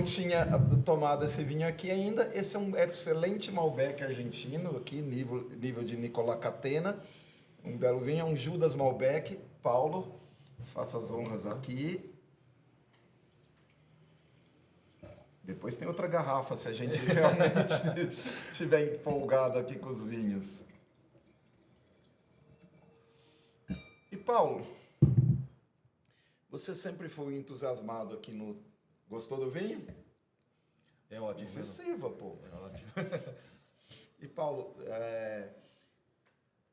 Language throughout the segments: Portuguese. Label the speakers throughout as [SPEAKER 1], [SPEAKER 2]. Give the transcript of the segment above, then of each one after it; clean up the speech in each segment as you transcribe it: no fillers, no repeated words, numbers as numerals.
[SPEAKER 1] tinha tomado esse vinho aqui ainda. Esse é um excelente Malbec argentino, aqui, nível de Nicolás Catena. Um belo vinho, é um Judas Malbec. Paulo, faça as honras aqui. Depois tem outra garrafa, se a gente realmente estiver empolgado aqui com os vinhos. E Paulo, você sempre foi entusiasmado aqui no... Gostou do vinho?
[SPEAKER 2] É ótimo.
[SPEAKER 1] E se sirva, pô.
[SPEAKER 2] É ótimo.
[SPEAKER 1] E Paulo,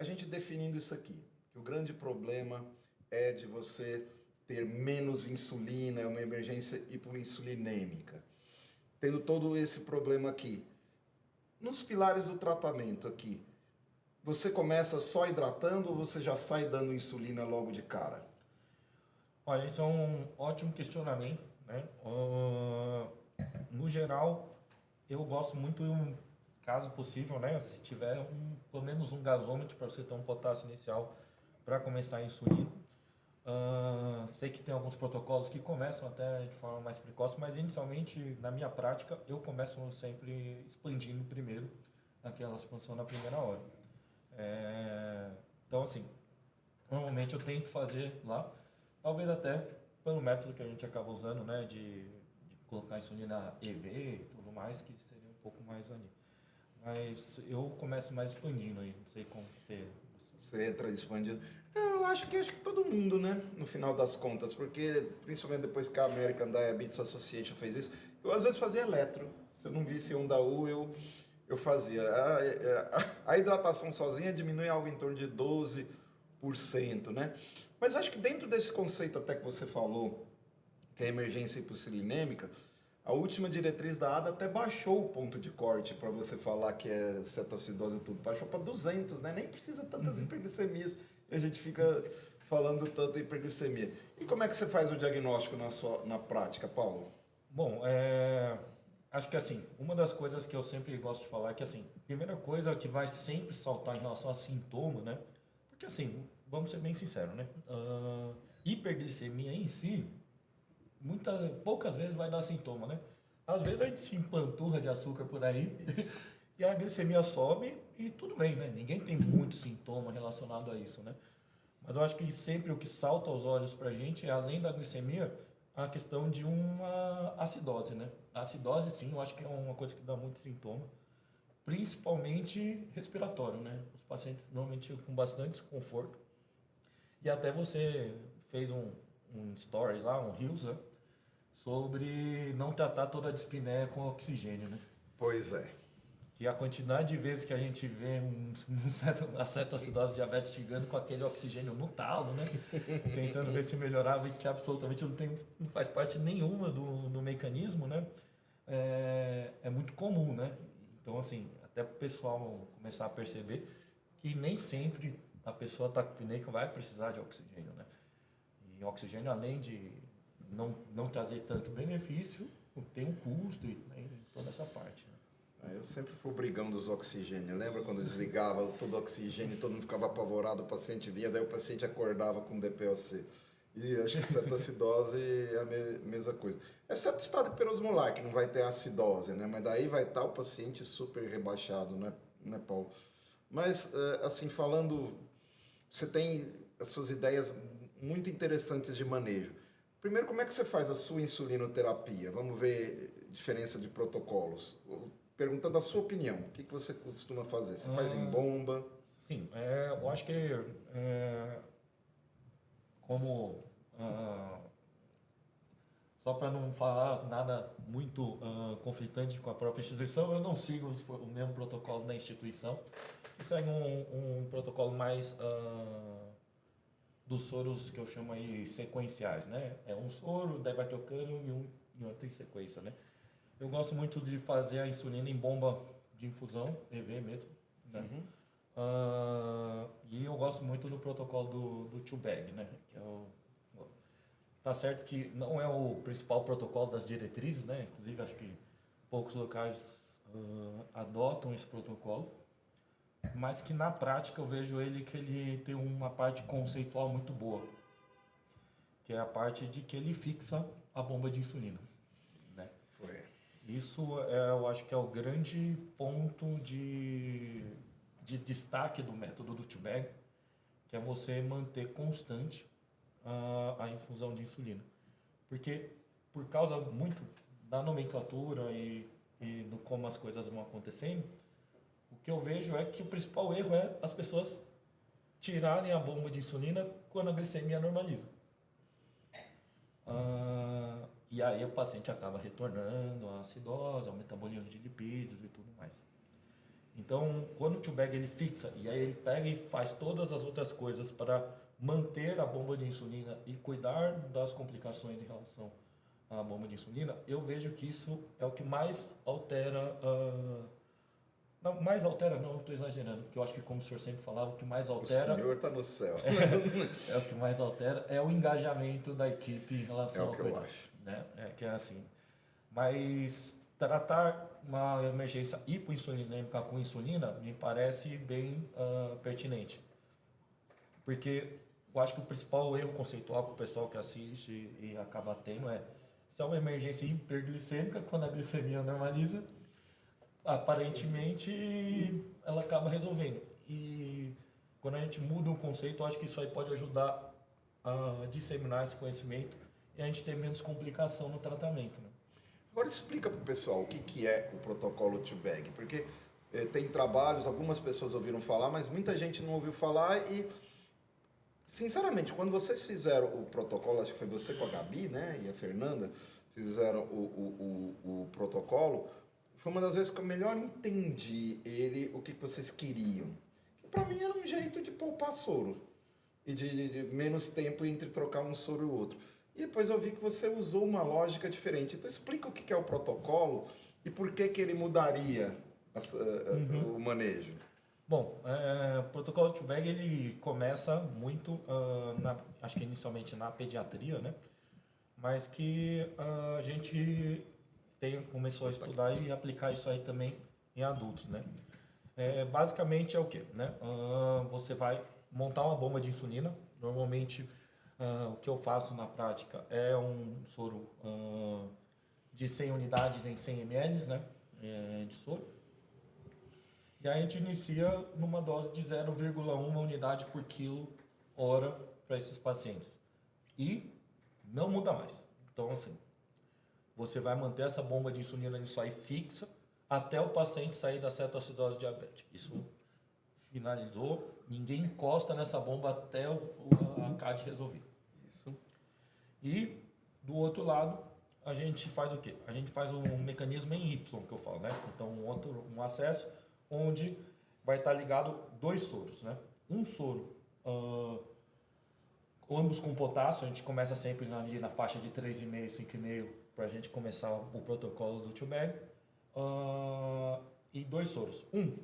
[SPEAKER 1] a gente definindo isso aqui, que o grande problema é de você ter menos insulina, é uma emergência hipoinsulinêmica. Tendo todo esse problema aqui, nos pilares do tratamento aqui, você começa só hidratando ou você já sai dando insulina logo de cara?
[SPEAKER 2] Olha, isso é um ótimo questionamento, né? No geral, eu gosto muito, caso possível, né? Se tiver pelo menos um gasômetro para você ter um potássio inicial para começar a insulina. Sei que tem alguns protocolos que começam até de forma mais precoce, mas inicialmente, na minha prática, eu começo sempre expandindo primeiro aquela expansão na primeira hora. Então, assim, normalmente eu tento fazer lá, talvez até pelo método que a gente acaba usando, né, de colocar insulina EV e tudo mais, que seria um pouco mais ali. Mas eu começo mais expandindo aí, não sei como você...
[SPEAKER 1] Você entra expandido. Eu acho que todo mundo, né? No final das contas, porque principalmente depois que a American Diabetes Association fez isso, eu às vezes fazia eletro. Se eu não visse um da U, eu fazia. A hidratação sozinha diminui algo em torno de 12%, né? Mas acho que dentro desse conceito até que você falou, que é a emergência hipossilêmica, a última diretriz da ADA até baixou o ponto de corte para você falar que é cetoacidose e tudo. Baixou para 200, né? Nem precisa tantas hiperglicemias. E a gente fica falando tanto hiperglicemia. E como é que você faz o diagnóstico na prática, Paulo?
[SPEAKER 2] Bom, acho que assim, uma das coisas que eu sempre gosto de falar é que assim, a primeira coisa que vai sempre saltar em relação a sintoma, né? Porque assim, vamos ser bem sinceros, né? Hiperglicemia em si, poucas vezes vai dar sintoma, né? Às vezes a gente se empanturra de açúcar por aí e a glicemia sobe e tudo bem, né? Ninguém tem muito sintoma relacionado a isso, né? Mas eu acho que sempre o que salta aos olhos pra gente é, além da glicemia, a questão de uma acidose, né? A acidose, sim, eu acho que é uma coisa que dá muito sintoma, principalmente respiratório, né? Os pacientes normalmente com bastante desconforto. E até você fez um story lá, um Reels, né? Sobre não tratar toda a dispneia com oxigênio, né?
[SPEAKER 1] Pois é.
[SPEAKER 2] Que a quantidade de vezes que a gente vê a cetoacidose diabetes chegando com aquele oxigênio no talo, né? Tentando ver se melhorava e que absolutamente não faz parte nenhuma do mecanismo, né? É muito comum, né? Então, assim, até para o pessoal começar a perceber que nem sempre a pessoa está com apneia vai precisar de oxigênio, né? E o oxigênio, além de não trazer tanto benefício, tem um custo e toda essa parte, né?
[SPEAKER 1] Eu sempre fui o brigão dos oxigênios. Lembra quando desligava todo o oxigênio e todo mundo ficava apavorado, o paciente vinha, daí o paciente acordava com DPOC. E acho que cetoacidose é a mesma coisa. Exceto o estado hiperosmolar, que não vai ter acidose, né? Mas daí vai estar o paciente super rebaixado, né, Paulo? Mas, assim, falando, você tem as suas ideias muito interessantes de manejo. Primeiro, como é que você faz a sua insulinoterapia? Vamos ver diferença de protocolos. Perguntando a sua opinião, o que você costuma fazer? Você faz em bomba?
[SPEAKER 2] Sim, eu acho que como só para não falar nada muito conflitante com a própria instituição, eu não sigo o mesmo protocolo da instituição. Eu segue um protocolo mais dos soros que eu chamo aí sequenciais, né? É um soro, daí vai trocando e outro em sequência, né? Eu gosto muito de fazer a insulina em bomba de infusão, EV mesmo, né? E eu gosto muito do protocolo do two-bag, né? Que tá certo que não é o principal protocolo das diretrizes, né? Inclusive, acho que poucos locais adotam esse protocolo, mas que na prática eu vejo que ele tem uma parte conceitual muito boa, que é a parte de que ele fixa a bomba de insulina, né? Isso eu acho que é o grande ponto de destaque do método do T-Bag, que é você manter constante a infusão de insulina. Porque por causa muito da nomenclatura e do como as coisas vão acontecendo, o que eu vejo é que o principal erro é as pessoas tirarem a bomba de insulina quando a glicemia normaliza. E aí o paciente acaba retornando à acidose, ao metabolismo de lipídios e tudo mais. Então, quando o T-Bag ele fixa e aí ele pega e faz todas as outras coisas para manter a bomba de insulina e cuidar das complicações em relação à bomba de insulina, eu vejo que isso é o que mais altera. Não, mais altera não, eu estou exagerando, porque eu acho que, como o senhor sempre falava, o que mais altera.
[SPEAKER 1] O senhor está no céu.
[SPEAKER 2] É o que mais altera, é o engajamento da equipe em relação
[SPEAKER 1] É o
[SPEAKER 2] ao
[SPEAKER 1] que eu
[SPEAKER 2] cuidado,
[SPEAKER 1] acho.
[SPEAKER 2] né? É que é assim. Mas tratar uma emergência hipoinsulinêmica com insulina me parece bem pertinente. Porque eu acho que o principal erro conceitual que o pessoal que assiste e acaba tendo é se é uma emergência hiperglicêmica, quando a glicemia normaliza, aparentemente ela acaba resolvendo. E quando a gente muda o conceito, eu acho que isso aí pode ajudar a disseminar esse conhecimento e a gente ter menos complicação no tratamento, né?
[SPEAKER 1] Agora explica para o pessoal o que é o protocolo T-Bag, porque tem trabalhos, algumas pessoas ouviram falar, mas muita gente não ouviu falar e, sinceramente, quando vocês fizeram o protocolo, acho que foi você com a Gabi, né, e a Fernanda, fizeram o protocolo, foi uma das vezes que eu melhor entendi o que vocês queriam. Que para mim era um jeito de poupar soro e de menos tempo entre trocar um soro e o outro. E depois eu vi que você usou uma lógica diferente. Então explica o que é o protocolo e por que ele mudaria o manejo.
[SPEAKER 2] Bom, o protocolo T-Bag ele começa muito, acho que inicialmente na pediatria, né? Mas que a gente começou a estudar e aplicar isso aí também em adultos, né? Basicamente é o quê? Né? Você vai montar uma bomba de insulina. Normalmente o que eu faço na prática é um soro de 100 unidades em 100 ml, né? De soro. E aí a gente inicia numa dose de 0,1 unidade por quilo hora para esses pacientes. E não muda mais. Então, assim, você vai manter essa bomba de insulina nisso aí fixa até o paciente sair da cetoacidose diabética. Isso finalizou, ninguém encosta nessa bomba até a CAD resolver.
[SPEAKER 1] Isso.
[SPEAKER 2] E, do outro lado, a gente faz o quê? A gente faz um mecanismo em Y, que eu falo, né? Então, um acesso onde vai estar ligado 2 soros, né? Um soro, ambos com potássio, a gente começa sempre ali na faixa de 3,5, 5,5 para a gente começar o protocolo do T-Bag. E 2 soros. Um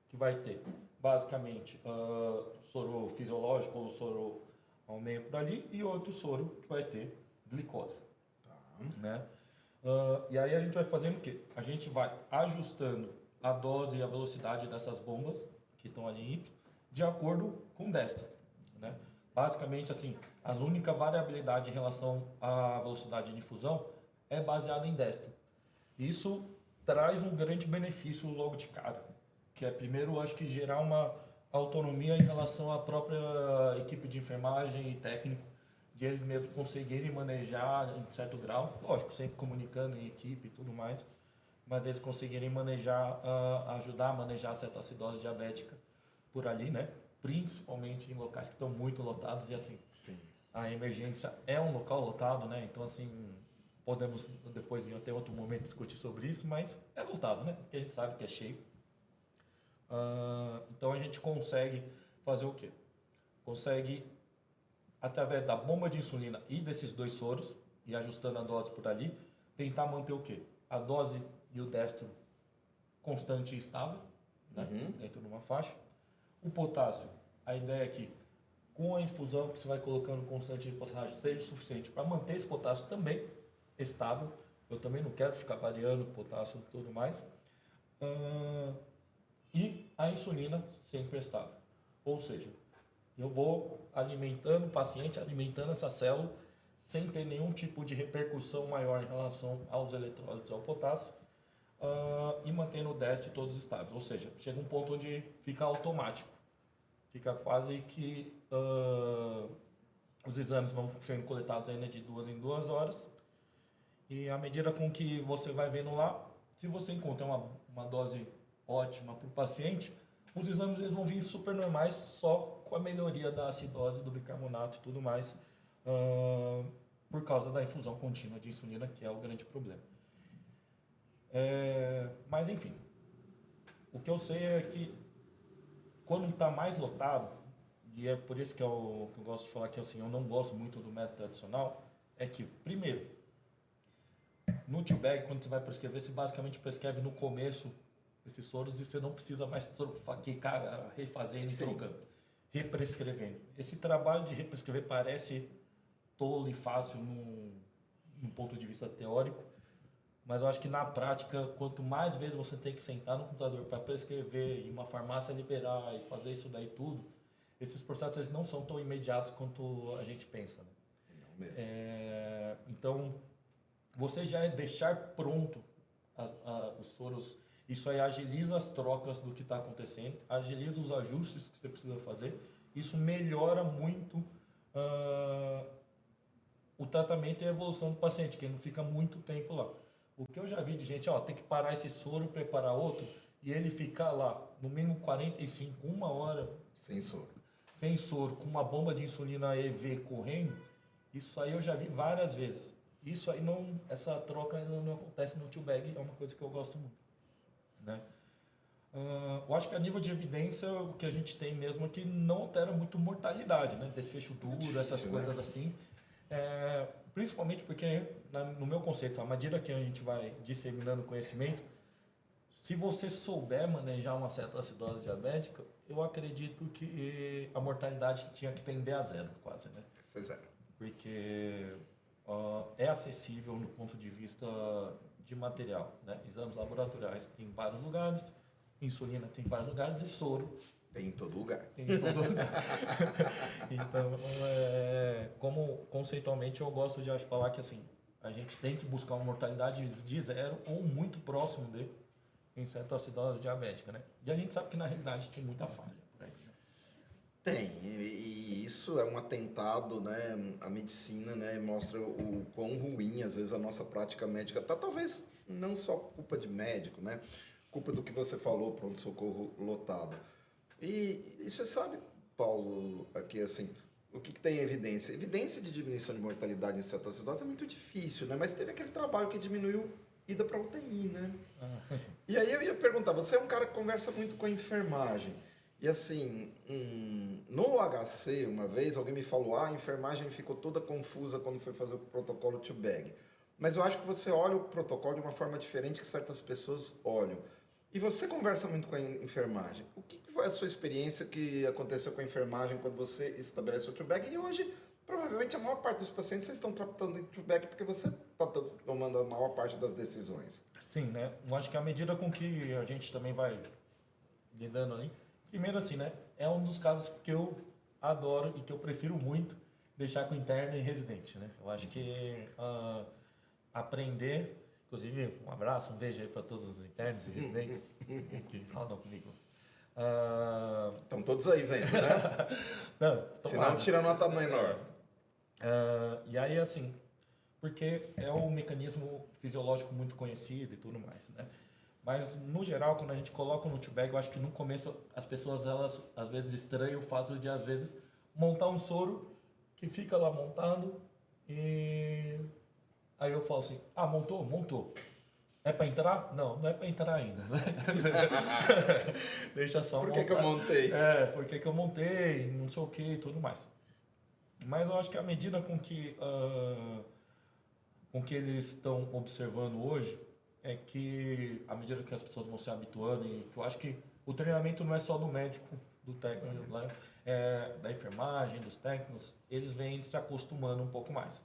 [SPEAKER 2] que vai ter basicamente soro fisiológico ou soro ao meio por ali e outro soro que vai ter glicose.
[SPEAKER 1] Tá.
[SPEAKER 2] Né? E aí a gente vai fazendo o quê? A gente vai ajustando a dose e a velocidade dessas bombas que estão ali em Y de acordo com o destro, né? Basicamente, assim, a única variabilidade em relação à velocidade de infusão é baseada em destro. Isso traz um grande benefício logo de cara, que é, primeiro, acho que gerar uma autonomia em relação à própria equipe de enfermagem e técnico, de eles mesmos conseguirem manejar em certo grau, lógico, sempre comunicando em equipe e tudo mais, mas eles conseguirem manejar, ajudar a manejar a cetoacidose diabética por ali, né? Principalmente em locais que estão muito lotados e assim,
[SPEAKER 1] Sim.
[SPEAKER 2] a emergência é um local lotado, né? Então, assim, podemos depois em até outro momento discutir sobre isso, mas é lotado, né? Porque a gente sabe que é cheio. Então a gente consegue fazer o quê? Consegue, através da bomba de insulina e desses 2 soros, e ajustando a dose por ali, tentar manter o quê? A dose e o destro constante e estável, né? Dentro de uma faixa. O potássio, a ideia é que com a infusão que você vai colocando constante de potássio seja suficiente para manter esse potássio também estável. Eu também não quero ficar variando o potássio e tudo mais. E a insulina sempre estável. Ou seja, eu vou alimentando o paciente, alimentando essa célula, sem ter nenhum tipo de repercussão maior em relação aos eletrólitos ao potássio. e mantendo o déficit todos estáveis. Ou seja, chega um ponto onde fica automático. Fica quase que os exames vão sendo coletados ainda de 2 em 2 horas. E à medida com que você vai vendo lá, se você encontra uma dose ótima para o paciente, os exames eles vão vir super normais só com a melhoria da acidose, do bicarbonato e tudo mais, por causa da infusão contínua de insulina, que é o grande problema. Mas enfim, o que eu sei é que quando está mais lotado, e é por isso que eu gosto de falar que assim, eu não gosto muito do método tradicional, é que, primeiro, no T-Bag, quando você vai prescrever, você basicamente prescreve no começo esses soros e você não precisa mais ficar refazendo e trocando, represcrevendo. Esse trabalho de represcrever parece tolo e fácil num ponto de vista teórico, mas eu acho que na prática, quanto mais vezes você tem que sentar no computador para prescrever e uma farmácia liberar e fazer isso daí tudo, esses processos eles não são tão imediatos quanto a gente pensa. Né?
[SPEAKER 1] Não mesmo.
[SPEAKER 2] Então, você já deixar pronto os soros, isso aí agiliza as trocas do que está acontecendo, agiliza os ajustes que você precisa fazer, isso melhora muito o tratamento e a evolução do paciente, que ele não fica muito tempo lá. O que eu já vi de gente, tem que parar esse soro e preparar outro, e ele ficar lá, no mínimo 45, 1 hora... Sem soro, com uma bomba de insulina EV correndo, isso aí eu já vi várias vezes. Isso aí essa troca não acontece no T-Bag, é uma coisa que eu gosto muito. Né? Eu acho que a nível de evidência, o que a gente tem mesmo é que não altera muito mortalidade, né? Desfecho duro, difícil, essas coisas assim. Principalmente porque, no meu conceito, à medida que a gente vai disseminando conhecimento, se você souber manejar uma certa acidose diabética, eu acredito que a mortalidade tinha que tender a zero, quase, né?
[SPEAKER 1] Zero.
[SPEAKER 2] Porque é acessível no ponto de vista de material, né? Exames laboratoriais tem em vários lugares, insulina tem em vários lugares e soro
[SPEAKER 1] tem em todo lugar.
[SPEAKER 2] Tem em todo lugar. Então, como conceitualmente eu gosto de falar que assim, a gente tem que buscar uma mortalidade de zero ou muito próximo de em cetoacidose diabética, né? E a gente sabe que na realidade tem muita falha por aí, né?
[SPEAKER 1] Tem, e isso é um atentado, né? A medicina, né, mostra o quão ruim às vezes a nossa prática médica tá, talvez não só culpa de médico, né? Culpa do que você falou, pronto-socorro lotado. E você sabe, Paulo, aqui assim, o que tem evidência? Evidência de diminuição de mortalidade em cetoacidose é muito difícil, né? Mas teve aquele trabalho que diminuiu ida para UTI, né? E aí eu ia perguntar, você é um cara que conversa muito com a enfermagem. E assim, no HC, uma vez, alguém me falou, a enfermagem ficou toda confusa quando foi fazer o protocolo T-Bag. Mas eu acho que você olha o protocolo de uma forma diferente que certas pessoas olham. E você conversa muito com a enfermagem. O que foi a sua experiência que aconteceu com a enfermagem quando você estabelece o T-Bag? E hoje, provavelmente, a maior parte dos pacientes vocês estão tratando em T-Bag porque você está tomando a maior parte das decisões.
[SPEAKER 2] Sim, né? Eu acho que à medida com que a gente também vai lidando ali, primeiro assim, né? É um dos casos que eu adoro e que eu prefiro muito deixar com interno e residente, né? Eu acho que aprender, inclusive um abraço, um beijo aí para todos os internos e residentes que rodam comigo.
[SPEAKER 1] Estão todos aí vendo, né?
[SPEAKER 2] Não,
[SPEAKER 1] senão tira nota menor.
[SPEAKER 2] E aí assim, porque é um mecanismo fisiológico muito conhecido e tudo mais, né? Mas, no geral, quando a gente coloca no T-Bag, eu acho que no começo as pessoas, elas, às vezes, estranham o fato de, às vezes, montar um soro que fica lá montado e... Aí eu falo assim, montou? Montou. É para entrar? Não, não é para entrar ainda. Deixa só
[SPEAKER 1] montar. Por que eu montei?
[SPEAKER 2] Por que eu montei, não sei o que e tudo mais. Mas eu acho que à medida com que eles estão observando hoje, é que à medida que as pessoas vão se habituando, e que eu acho que o treinamento não é só do médico, do técnico, da enfermagem, dos técnicos, eles vêm se acostumando um pouco mais.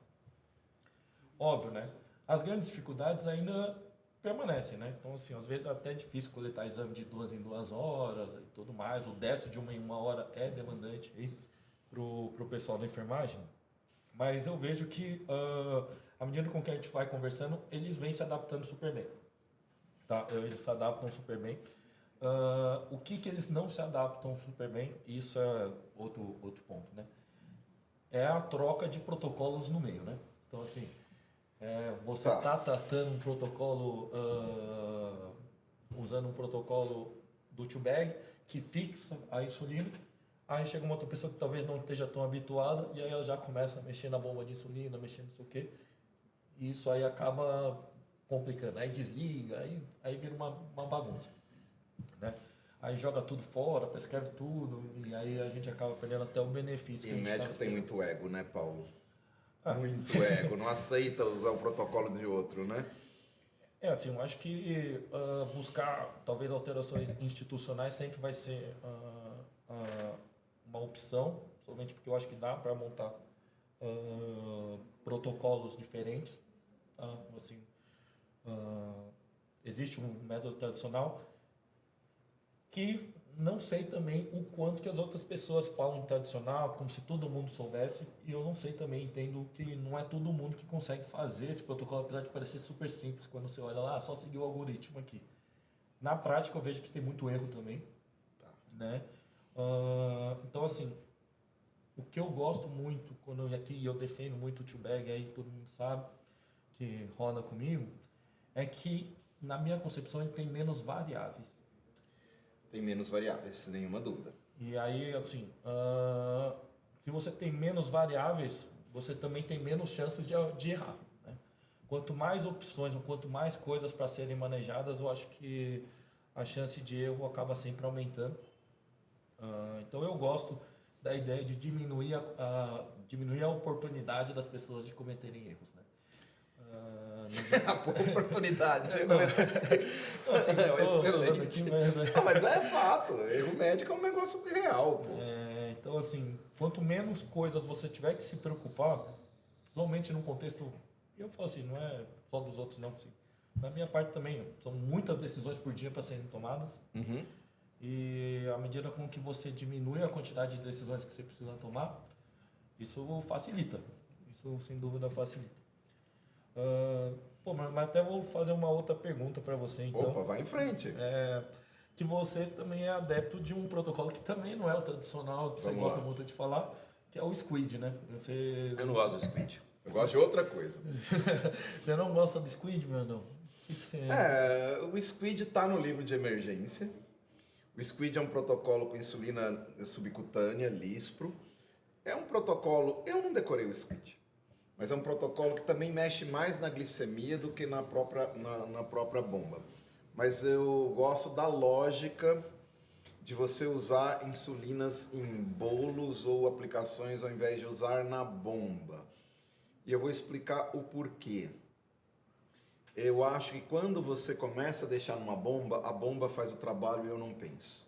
[SPEAKER 2] Óbvio, né? As grandes dificuldades ainda permanecem, né? Então, assim, às vezes é até difícil coletar exame de 2 em 2 horas e tudo mais. O déficit de 1 em 1 hora é demandante aí pro pessoal da enfermagem. Mas eu vejo que, à medida com que a gente vai conversando, eles vêm se adaptando super bem. tá? Eles se adaptam super bem. O que eles não se adaptam super bem, isso é outro ponto, né? É a troca de protocolos no meio, né? Então, assim, você
[SPEAKER 1] Tá.
[SPEAKER 2] está tratando um protocolo, usando um protocolo do T-Bag, que fixa a insulina, aí chega uma outra pessoa que talvez não esteja tão habituada, e aí ela já começa a mexer na bomba de insulina, mexendo não sei o quê, e isso aí acaba complicando. Aí desliga, aí vira uma bagunça, né? Aí joga tudo fora, prescreve tudo, e aí a gente acaba perdendo até o benefício
[SPEAKER 1] E
[SPEAKER 2] que a gente
[SPEAKER 1] médico
[SPEAKER 2] tá
[SPEAKER 1] tem
[SPEAKER 2] esperando.
[SPEAKER 1] muito ego, né, Paulo?
[SPEAKER 2] Ah,
[SPEAKER 1] Muito ego, não aceita usar o protocolo de outro, né?
[SPEAKER 2] assim, eu acho que buscar talvez alterações institucionais sempre vai ser uma opção, somente porque eu acho que dá para montar protocolos diferentes, tá? Assim, ah, existe um método tradicional que não sei também o quanto que as outras pessoas falam tradicional, como se todo mundo soubesse, e eu não sei também, entendo que não é todo mundo que consegue fazer esse protocolo, apesar de parecer super simples quando você olha lá, só seguir o algoritmo aqui. Na prática eu vejo que tem muito erro também,
[SPEAKER 1] Tá.
[SPEAKER 2] né? Então assim, o que eu gosto muito, quando aqui eu defendo muito o two-bag, aí todo mundo sabe que roda comigo, é que na minha concepção ele tem menos variáveis.
[SPEAKER 1] Tem menos variáveis, sem nenhuma dúvida.
[SPEAKER 2] E aí, assim, se você tem menos variáveis, você também tem menos chances de errar, né? Quanto mais opções, ou quanto mais coisas para serem manejadas, eu acho que a chance de erro acaba sempre aumentando. Então eu gosto da ideia de diminuir a oportunidade das pessoas de cometerem erros, né?
[SPEAKER 1] A oportunidade de
[SPEAKER 2] Não,
[SPEAKER 1] cometer.
[SPEAKER 2] não, assim, eu tô usando
[SPEAKER 1] Excelente.
[SPEAKER 2] aqui, mas,
[SPEAKER 1] Ah, mas é fato. Erro médico é um negócio real, pô.
[SPEAKER 2] então, assim, quanto menos coisas você tiver que se preocupar, principalmente num contexto, eu falo assim, não é só dos outros não, assim, na minha parte também, são muitas decisões por dia para serem tomadas,
[SPEAKER 1] Uhum.
[SPEAKER 2] e à medida com que você diminui a quantidade de decisões que você precisa tomar, isso facilita, isso sem dúvida facilita. Mas até vou fazer uma outra pergunta para você, então.
[SPEAKER 1] Opa, vai em frente.
[SPEAKER 2] Que você também é adepto de um protocolo que também não é o tradicional, que você
[SPEAKER 1] Vamos
[SPEAKER 2] gosta
[SPEAKER 1] lá.
[SPEAKER 2] muito de falar, que é o Squid, né?
[SPEAKER 1] Eu não gosto do squid. Eu gosto de outra coisa.
[SPEAKER 2] Você não gosta do Squid, meu não? Que você...
[SPEAKER 1] O squid está no livro de emergência. O squid é um protocolo com insulina subcutânea, lispro. É um protocolo, eu não decorei o squid, mas é um protocolo que também mexe mais na glicemia do que na própria bomba. Mas eu gosto da lógica de você usar insulinas em bolos ou aplicações ao invés de usar na bomba. E eu vou explicar o porquê. Eu acho que quando você começa a deixar numa bomba, a bomba faz o trabalho e eu não penso.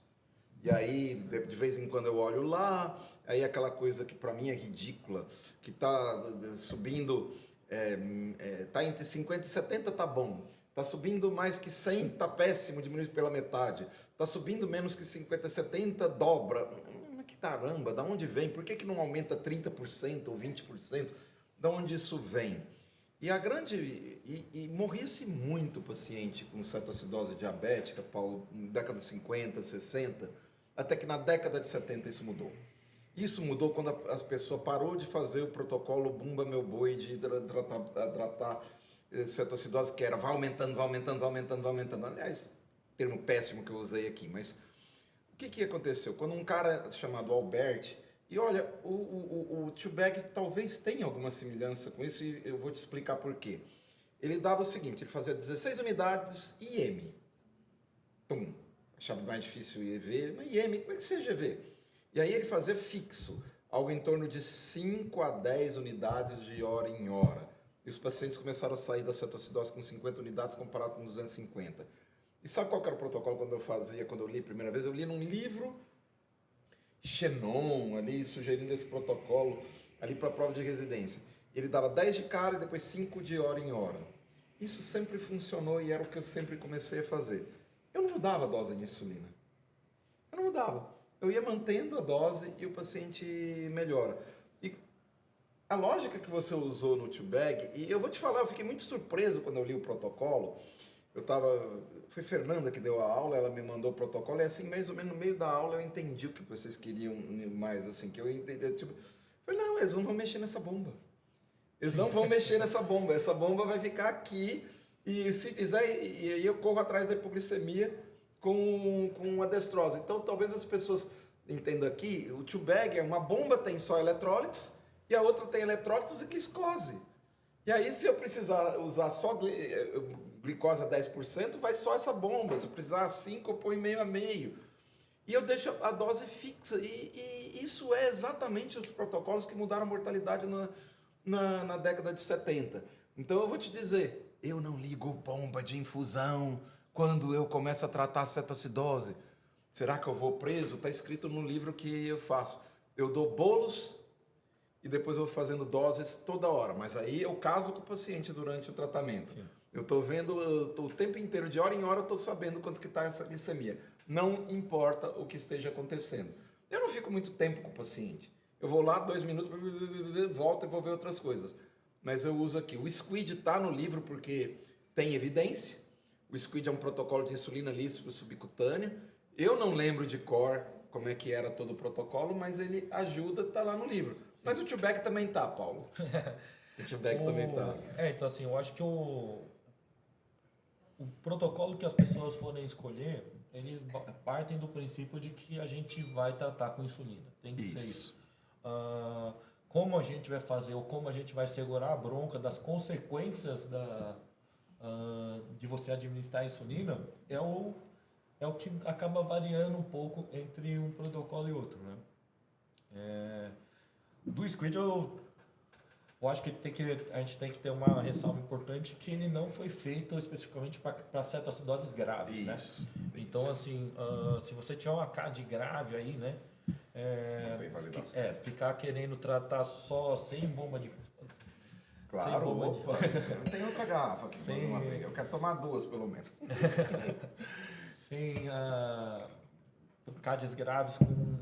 [SPEAKER 1] E aí, de vez em quando eu olho lá, aí aquela coisa que para mim é ridícula, que tá subindo, tá entre 50 e 70, tá bom. Tá subindo mais que 100, tá péssimo, diminui pela metade. Tá subindo menos que 50, 70, dobra. Que caramba, da onde vem? Por que não aumenta 30% ou 20%? Da onde isso vem? E a grande. E morria-se muito paciente com cetoacidose diabética, Paulo, na década de 50, 60, até que na década de 70 isso mudou. Isso mudou quando a pessoa parou de fazer o protocolo Bumba Meu Boi de hidratar cetoacidose, que era vai aumentando, vai aumentando, vai aumentando, vai aumentando. Aliás, termo péssimo que eu usei aqui, mas o que aconteceu? Quando um cara chamado Albert, e olha, o Two-Bag talvez tenha alguma semelhança com isso, e eu vou te explicar por quê. Ele dava o seguinte, ele fazia 16 unidades IM. Tum. Achava mais difícil EV, mas IM, como é que seja EV? E aí ele fazia fixo, algo em torno de 5 a 10 unidades de hora em hora. E os pacientes começaram a sair da cetoacidose com 50 unidades comparado com 250. E sabe qual era o protocolo quando eu li a primeira vez? Eu li num livro Xenon, ali, sugerindo esse protocolo ali para a prova de residência. Ele dava 10 de cara e depois 5 de hora em hora. Isso sempre funcionou e era o que eu sempre comecei a fazer. Eu não mudava a dose de insulina. Eu não mudava. Eu ia mantendo a dose e o paciente melhora. E a lógica que você usou no Two-Bag, e eu vou te falar, eu fiquei muito surpreso quando eu li o protocolo, Foi Fernanda que deu a aula, ela me mandou o protocolo, e assim, mais ou menos no meio da aula eu entendi o que vocês queriam mais, assim, que eu entendi, tipo, eu falei, não, eles não vão mexer nessa bomba. Eles não vão mexer nessa bomba, essa bomba vai ficar aqui, e se fizer, e aí eu corro atrás da hipoglicemia com a destrose. Então, talvez as pessoas entendam aqui, o two-bag é uma bomba, tem só eletrólitos, e a outra tem eletrólitos e glicose. E aí, se eu precisar usar só glicose a 10%, vai só essa bomba. Se eu precisar 5, eu ponho meio a meio. E eu deixo a dose fixa. E isso é exatamente os protocolos que mudaram a mortalidade na década de 70. Então, eu vou te dizer, eu não ligo bomba de infusão quando eu começo a tratar a cetoacidose. Será que eu vou preso? Está escrito no livro que eu faço. Eu dou bolos e depois eu vou fazendo doses toda hora. Mas aí eu caso com o paciente durante o tratamento. Sim. Eu estou vendo o tempo inteiro, de hora em hora, eu estou sabendo quanto que está essa glicemia. Não importa o que esteja acontecendo. Eu não fico muito tempo com o paciente. Eu vou lá, 2 minutos, volto e vou ver outras coisas. Mas eu uso aqui. O SQUID está no livro porque tem evidência. O SQUID é um protocolo de insulina lícito subcutâneo. Eu não lembro de cor como é que era todo o protocolo, mas ele ajuda, está lá no livro. Mas o two-bag também tá, Paulo. O two-bag também tá.
[SPEAKER 2] Então assim, eu acho que o protocolo que as pessoas forem escolher, eles partem do princípio de que a gente vai tratar com insulina. Tem que ser isso. Como a gente vai fazer, ou como a gente vai segurar a bronca das consequências de você administrar a insulina, é o que acaba variando um pouco entre um protocolo e outro, né? Do SQUID eu acho que a gente tem que ter uma ressalva importante, que ele não foi feito especificamente para cetoacidoses graves,
[SPEAKER 1] isso,
[SPEAKER 2] né? Então, assim, se você tiver uma CAD grave aí, né?
[SPEAKER 1] Não tem validação.
[SPEAKER 2] Ficar querendo tratar só sem bomba de...
[SPEAKER 1] Claro, opa, não tem outra garrafa aqui. Eu quero tomar 2, pelo menos.
[SPEAKER 2] Sem... CADs graves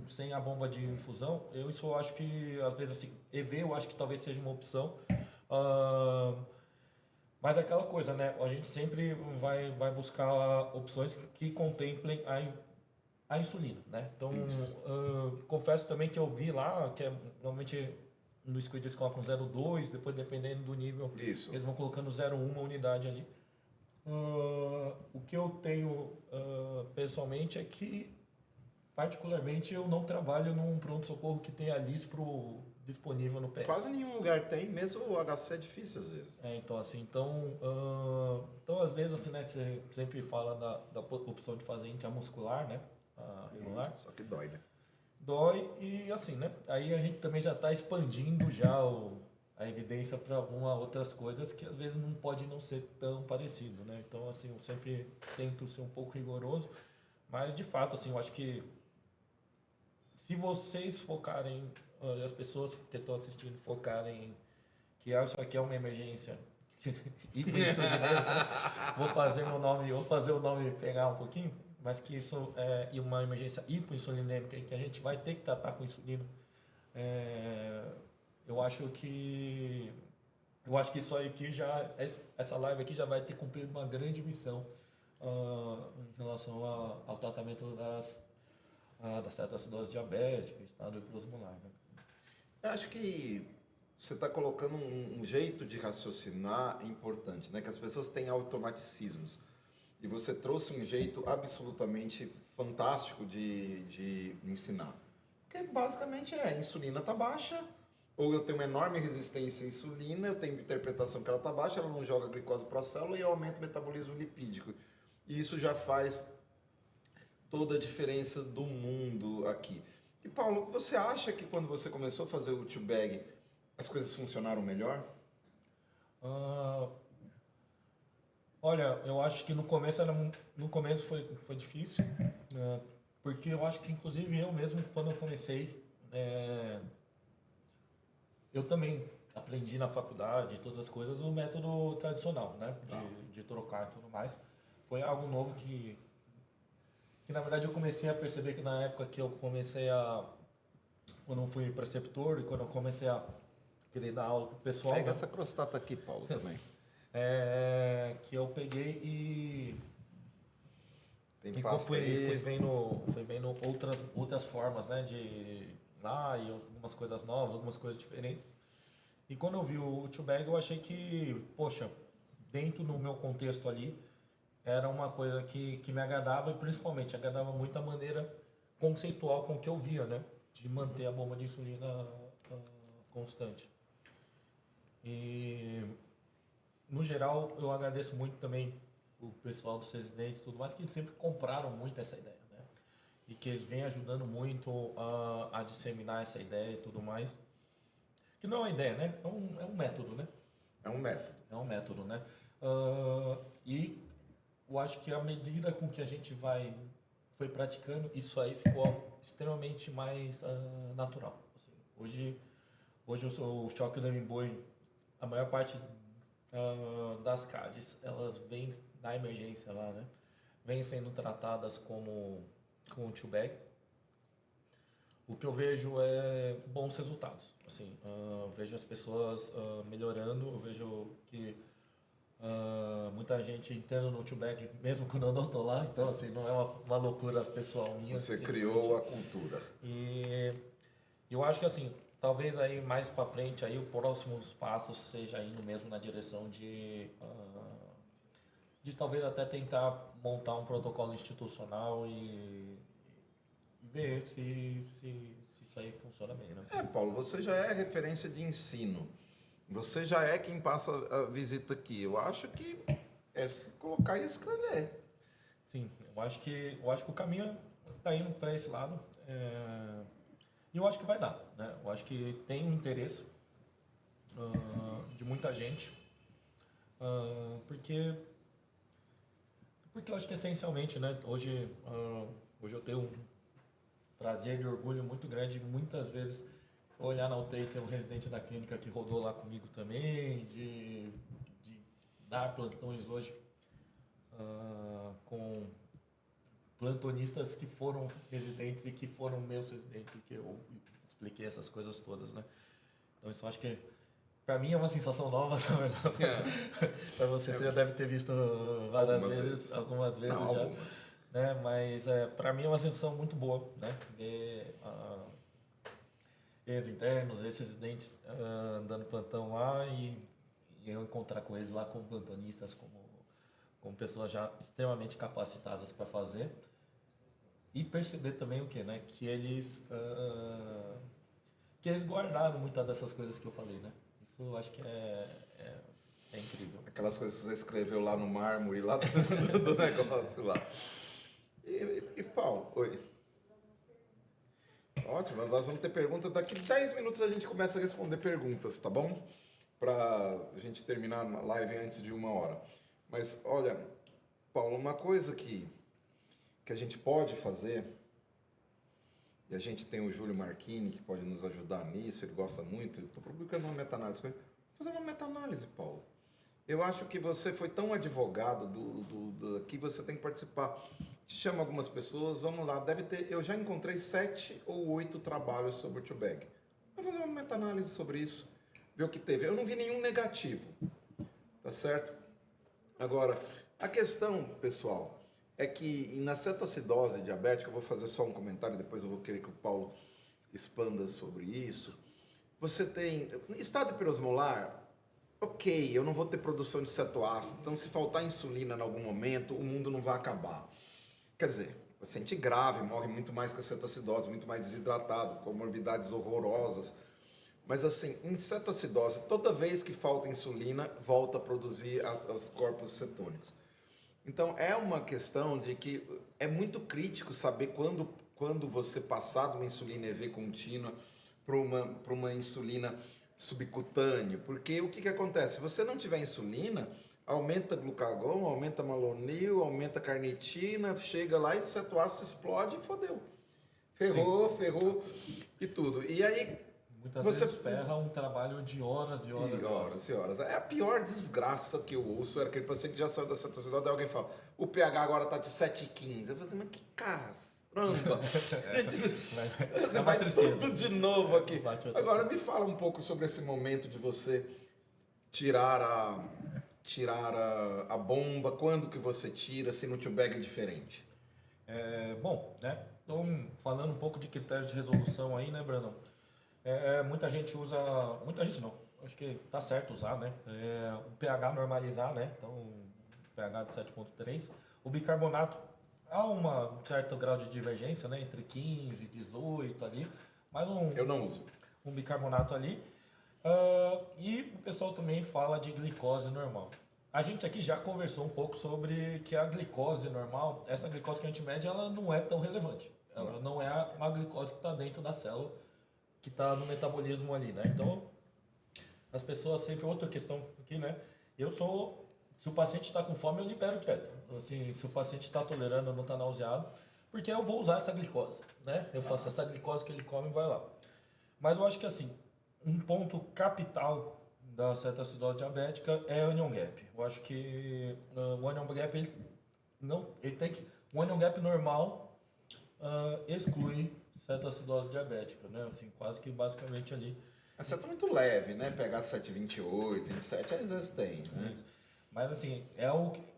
[SPEAKER 2] sem a bomba de infusão, eu acho que, às vezes, assim, EV eu acho que talvez seja uma opção. Mas é aquela coisa, né? A gente sempre vai buscar opções que contemplem a insulina, né? Então, confesso também que eu vi lá, que normalmente no SQUID eles colocam 0,2, depois dependendo do nível, eles vão colocando 0,1 unidade ali. O que eu tenho pessoalmente é que, particularmente, eu não trabalho num pronto-socorro que tenha lispro disponível no PS.
[SPEAKER 1] Quase nenhum lugar tem, mesmo o HC é difícil às vezes.
[SPEAKER 2] Então, assim, então às vezes, assim, né, você sempre fala da opção de fazer intramuscular, né, regular.
[SPEAKER 1] Só que dói, né?
[SPEAKER 2] Dói e, assim, né, aí a gente também já está expandindo já a evidência para algumas outras coisas que às vezes não pode não ser tão parecido, né? Então, assim, eu sempre tento ser um pouco rigoroso, mas, de fato, assim, eu acho que se vocês focarem, as pessoas que estão assistindo focarem que isso aqui é uma emergência e por isso vou fazer o nome pegar um pouquinho, mas que isso é uma emergência hipoinsulinêmica e que a gente vai ter que tratar com insulina. Eu acho que isso aqui essa live aqui já vai ter cumprido uma grande missão em relação ao tratamento da cetoacidose diabética, estado hiperosmolar, né?
[SPEAKER 1] Eu acho que você está colocando um jeito de raciocinar importante, né? Que as pessoas têm automaticismos. E você trouxe um jeito absolutamente fantástico de ensinar. Porque basicamente a insulina está baixa, ou eu tenho uma enorme resistência à insulina, eu tenho interpretação que ela está baixa, ela não joga glicose para a célula e aumenta o metabolismo lipídico. E isso já faz toda a diferença do mundo aqui. E Paulo, você acha que quando você começou a fazer o two-bag, as coisas funcionaram melhor?
[SPEAKER 2] Olha, eu acho que no começo foi difícil, porque eu acho que, inclusive, eu mesmo, quando eu comecei, eu também aprendi na faculdade, todas as coisas, o método tradicional, né? De trocar e tudo mais. Foi algo novo que na verdade eu comecei a perceber que na época que eu comecei quando eu fui preceptor e quando eu comecei a querer dar aula pro pessoal...
[SPEAKER 1] Pega essa crostata aqui, Paulo, também.
[SPEAKER 2] que eu peguei
[SPEAKER 1] Tem
[SPEAKER 2] e
[SPEAKER 1] pasta aí.
[SPEAKER 2] fui vendo outras formas, né, de usar e algumas coisas novas, algumas coisas diferentes. E quando eu vi o Two-Bag, eu achei que, poxa, dentro do meu contexto ali, era uma coisa que me agradava e principalmente agradava muito a maneira conceitual com que eu via, né, de manter a bomba de insulina constante. E, no geral, eu agradeço muito também o pessoal dos residentes e tudo mais, que sempre compraram muito essa ideia, né? E que eles vêm ajudando muito a disseminar essa ideia e tudo mais. Que não é uma ideia, né? É um método, né?
[SPEAKER 1] É um método.
[SPEAKER 2] É um método, né? E eu acho que à medida com que a gente foi praticando, isso aí ficou extremamente mais natural. Assim, hoje o choque do M-Boi, a maior parte das CADs, elas vêm da emergência lá, né? Vêm sendo tratadas como com o two-bag. O que eu vejo é bons resultados. Assim, vejo as pessoas melhorando, eu vejo que muita gente entrando no two-bag, mesmo quando eu não estou lá, então assim, não é uma loucura pessoal minha.
[SPEAKER 1] Você criou a cultura.
[SPEAKER 2] E eu acho que assim, talvez aí mais para frente aí os próximos passos seja indo mesmo na direção de talvez até tentar montar um protocolo institucional e ver se isso aí funciona bem, né?
[SPEAKER 1] Paulo, você já é referência de ensino. Você já é quem passa a visita aqui. Eu acho que é se colocar e escrever.
[SPEAKER 2] Sim, eu acho que o caminho está indo para esse lado. E eu acho que vai dar, né? Eu acho que tem um interesse de muita gente, porque eu acho que essencialmente, né? Hoje eu tenho um prazer e orgulho muito grande, muitas vezes olhar na UTI, tem um residente da clínica que rodou lá comigo também, de dar plantões hoje com plantonistas que foram residentes e que foram meus residentes, que eu expliquei essas coisas todas, né? Então isso eu acho que para mim é uma sensação nova, para você já deve ter visto algumas vezes
[SPEAKER 1] Não,
[SPEAKER 2] já.
[SPEAKER 1] algumas.
[SPEAKER 2] Né? Mas para mim é uma sensação muito boa, né? Ver ex-internos, ex-residentes dando plantão lá e eu encontrar com eles lá como plantonistas, como pessoas já extremamente capacitadas para fazer e perceber também o que, né? Que eles guardaram muitas dessas coisas que eu falei, né? Isso eu acho que é incrível.
[SPEAKER 1] Aquelas coisas que você escreveu lá no mármore, lá do negócio lá. E Paulo, oi. Ótimo, nós vamos ter perguntas. Daqui 10 minutos a gente começa a responder perguntas, tá bom? Pra gente terminar a live antes de 1 hora. Mas, olha, Paulo, uma coisa que a gente pode fazer, e a gente tem o Júlio Marchini, que pode nos ajudar nisso, ele gosta muito, eu estou publicando uma meta-análise com ele. Vou fazer uma meta-análise, Paulo. Eu acho que você foi tão advogado que você tem que participar. Te chama algumas pessoas, vamos lá, deve ter, eu já encontrei 7 ou 8 trabalhos sobre o two-bag. Vou fazer uma meta-análise sobre isso, ver o que teve. Eu não vi nenhum negativo, tá certo? Agora, a questão, pessoal, é que na cetoacidose diabética, eu vou fazer só um comentário, depois eu vou querer que o Paulo expanda sobre isso. Você tem estado hiperosmolar. Ok, eu não vou ter produção de cetoácido, então se faltar insulina em algum momento, o mundo não vai acabar. Quer dizer, paciente grave morre muito mais com a cetoacidose, muito mais desidratado, com comorbidades horrorosas. Mas assim, em cetoacidose, toda vez que falta insulina, volta a produzir os corpos cetônicos. Então é uma questão de que é muito crítico saber quando você passar de uma insulina EV contínua para uma insulina subcutâneo, porque o que acontece? Se você não tiver insulina, aumenta glucagon, aumenta malonil, aumenta carnitina, chega lá e o cetoácido explode e fodeu. Ferrou e tudo. E aí
[SPEAKER 2] muitas vezes ferra um trabalho de horas e horas.
[SPEAKER 1] E horas. É a pior desgraça que eu ouço, era aquele paciente que já saiu da cetoacidose, alguém fala, o pH agora tá de 7,15. Eu falo assim, mas que caramba! Você vai tudo de novo aqui. Agora me fala um pouco sobre esse momento de você tirar tirar a bomba? Quando que você tira, se no tio bag é diferente?
[SPEAKER 2] Bom, né? Então, falando um pouco de critérios de resolução aí, né, Brandon? Muita gente usa. Muita gente não. Acho que tá certo usar, né? O pH normalizar, né? Então, pH de 7,3. O bicarbonato há um certo grau de divergência, né? Entre 15 e 18 ali. Mas
[SPEAKER 1] Eu não uso.
[SPEAKER 2] um bicarbonato ali. E o pessoal também fala de glicose normal. A gente aqui já conversou um pouco sobre que a glicose normal, essa glicose que a gente mede, ela não é tão relevante. Ela não é uma glicose que está dentro da célula, que está no metabolismo ali, né? Então, as pessoas sempre, outra questão aqui, né? Se o paciente está com fome, eu libero quieto. Então, assim, se o paciente está tolerando, não está nauseado, porque eu vou usar essa glicose, né? Eu faço essa glicose que ele come e vai lá. Mas eu acho que assim, um ponto capital da cetoacidose diabética é o onion gap. Eu acho que o onion gap ele tem que o onion gap normal exclui cetoacidose diabética, né? Assim, quase que basicamente ali.
[SPEAKER 1] Mas você tá muito leve, né? Pegar 7,28, 27, às vezes tem, né?
[SPEAKER 2] Isso. Mas assim,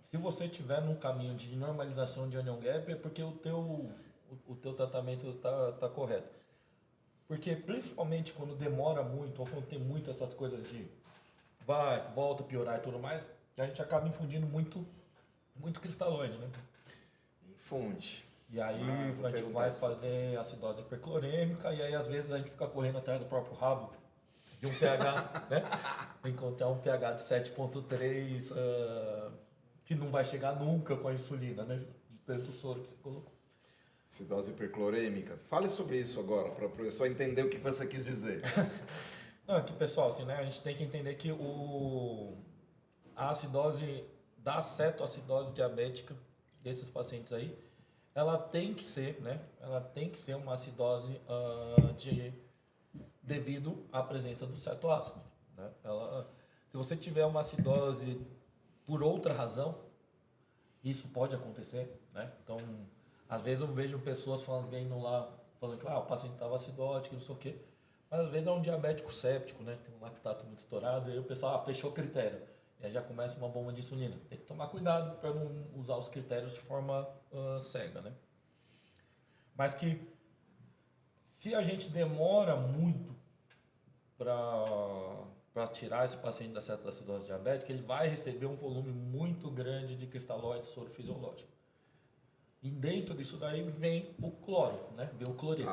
[SPEAKER 2] se você tiver num caminho de normalização de onion gap é porque o teu tratamento tá correto. Porque principalmente quando demora muito ou quando tem muito essas coisas de vai, volta, piorar e tudo mais, a gente acaba infundindo muito cristalóide, né?
[SPEAKER 1] Infunde.
[SPEAKER 2] E aí a gente vai fazer acidose hiperclorêmica e aí às vezes a gente fica correndo atrás do próprio rabo de um pH, né? Encontrar um pH de 7,3 que não vai chegar nunca com a insulina, né? De tanto soro que você colocou.
[SPEAKER 1] Acidose hiperclorêmica. Fale sobre isso agora, para o pessoal entender o que você quis dizer.
[SPEAKER 2] Não, aqui, pessoal, assim, né? A gente tem que entender que a acidose da cetoacidose diabética desses pacientes aí, ela tem que ser, né? Ela tem que ser uma acidose devido à presença do cetoácido, né? Se você tiver uma acidose por outra razão, isso pode acontecer, né? Então, às vezes eu vejo pessoas vendo lá, falando que o paciente estava acidótico, não sei o quê. Mas às vezes é um diabético séptico, né? Tem um lactato muito estourado, e aí o pessoal fechou o critério. E aí já começa uma bomba de insulina. Tem que tomar cuidado para não usar os critérios de forma cega, né? Mas que se a gente demora muito para tirar esse paciente da cetoacidose diabética, ele vai receber um volume muito grande de cristalóide soro fisiológico. E dentro disso daí vem o cloro, né? Vem o cloreto.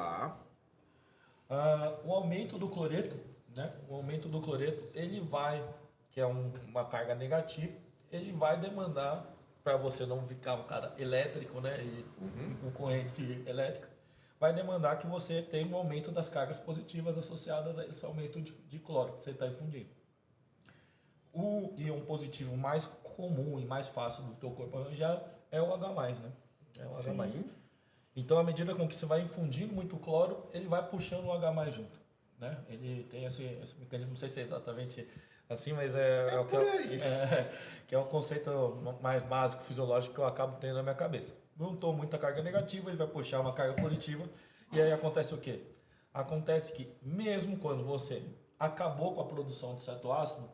[SPEAKER 2] O aumento do cloreto, né? O aumento do cloreto, ele vai, que é uma carga negativa, ele vai demandar, para você não ficar um cara elétrico, né? E com corrente elétrica, vai demandar que você tenha um aumento das cargas positivas associadas a esse aumento de cloro que você está infundindo. O íon positivo mais comum e mais fácil do teu corpo arranjar é o H+, né? É o H+. Então, à medida com que você vai infundindo muito cloro, ele vai puxando o H+ junto, né? Ele tem esse mecanismo, não sei se é exatamente assim, mas que é o conceito mais básico, fisiológico, que eu acabo tendo na minha cabeça. Juntou muita carga negativa, ele vai puxar uma carga positiva, e aí acontece o quê? Acontece que, mesmo quando você acabou com a produção de cetoácido,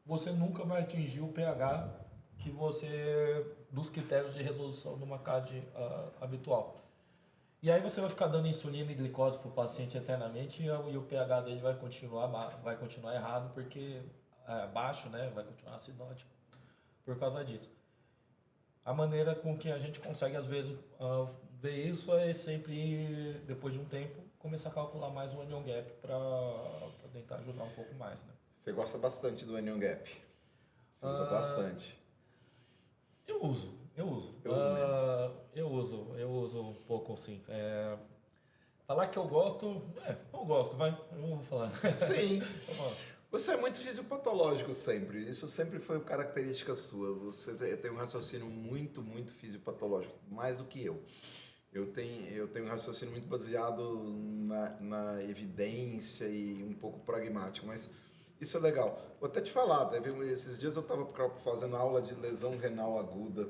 [SPEAKER 2] você nunca vai atingir o pH que dos critérios de resolução de uma CAD habitual. E aí você vai ficar dando insulina e glicose para o paciente eternamente e o pH dele vai continuar errado porque baixo, né? Vai continuar acidótico por causa disso. A maneira com que a gente consegue às vezes ver isso é sempre, depois de um tempo, começar a calcular mais o onion gap para tentar ajudar um pouco mais, né?
[SPEAKER 1] Você gosta bastante do onion gap? Você usa bastante?
[SPEAKER 2] Eu uso.
[SPEAKER 1] Eu uso menos.
[SPEAKER 2] Eu uso um pouco assim. Falar que eu gosto, vai, eu vou falar.
[SPEAKER 1] Sim. Você é muito fisiopatológico sempre. Isso sempre foi uma característica sua. Você tem um raciocínio muito, muito fisiopatológico, mais do que eu. Eu tenho um raciocínio muito baseado na evidência e um pouco pragmático, mas isso é legal. Vou até te falar, esses dias eu estava fazendo aula de lesão renal aguda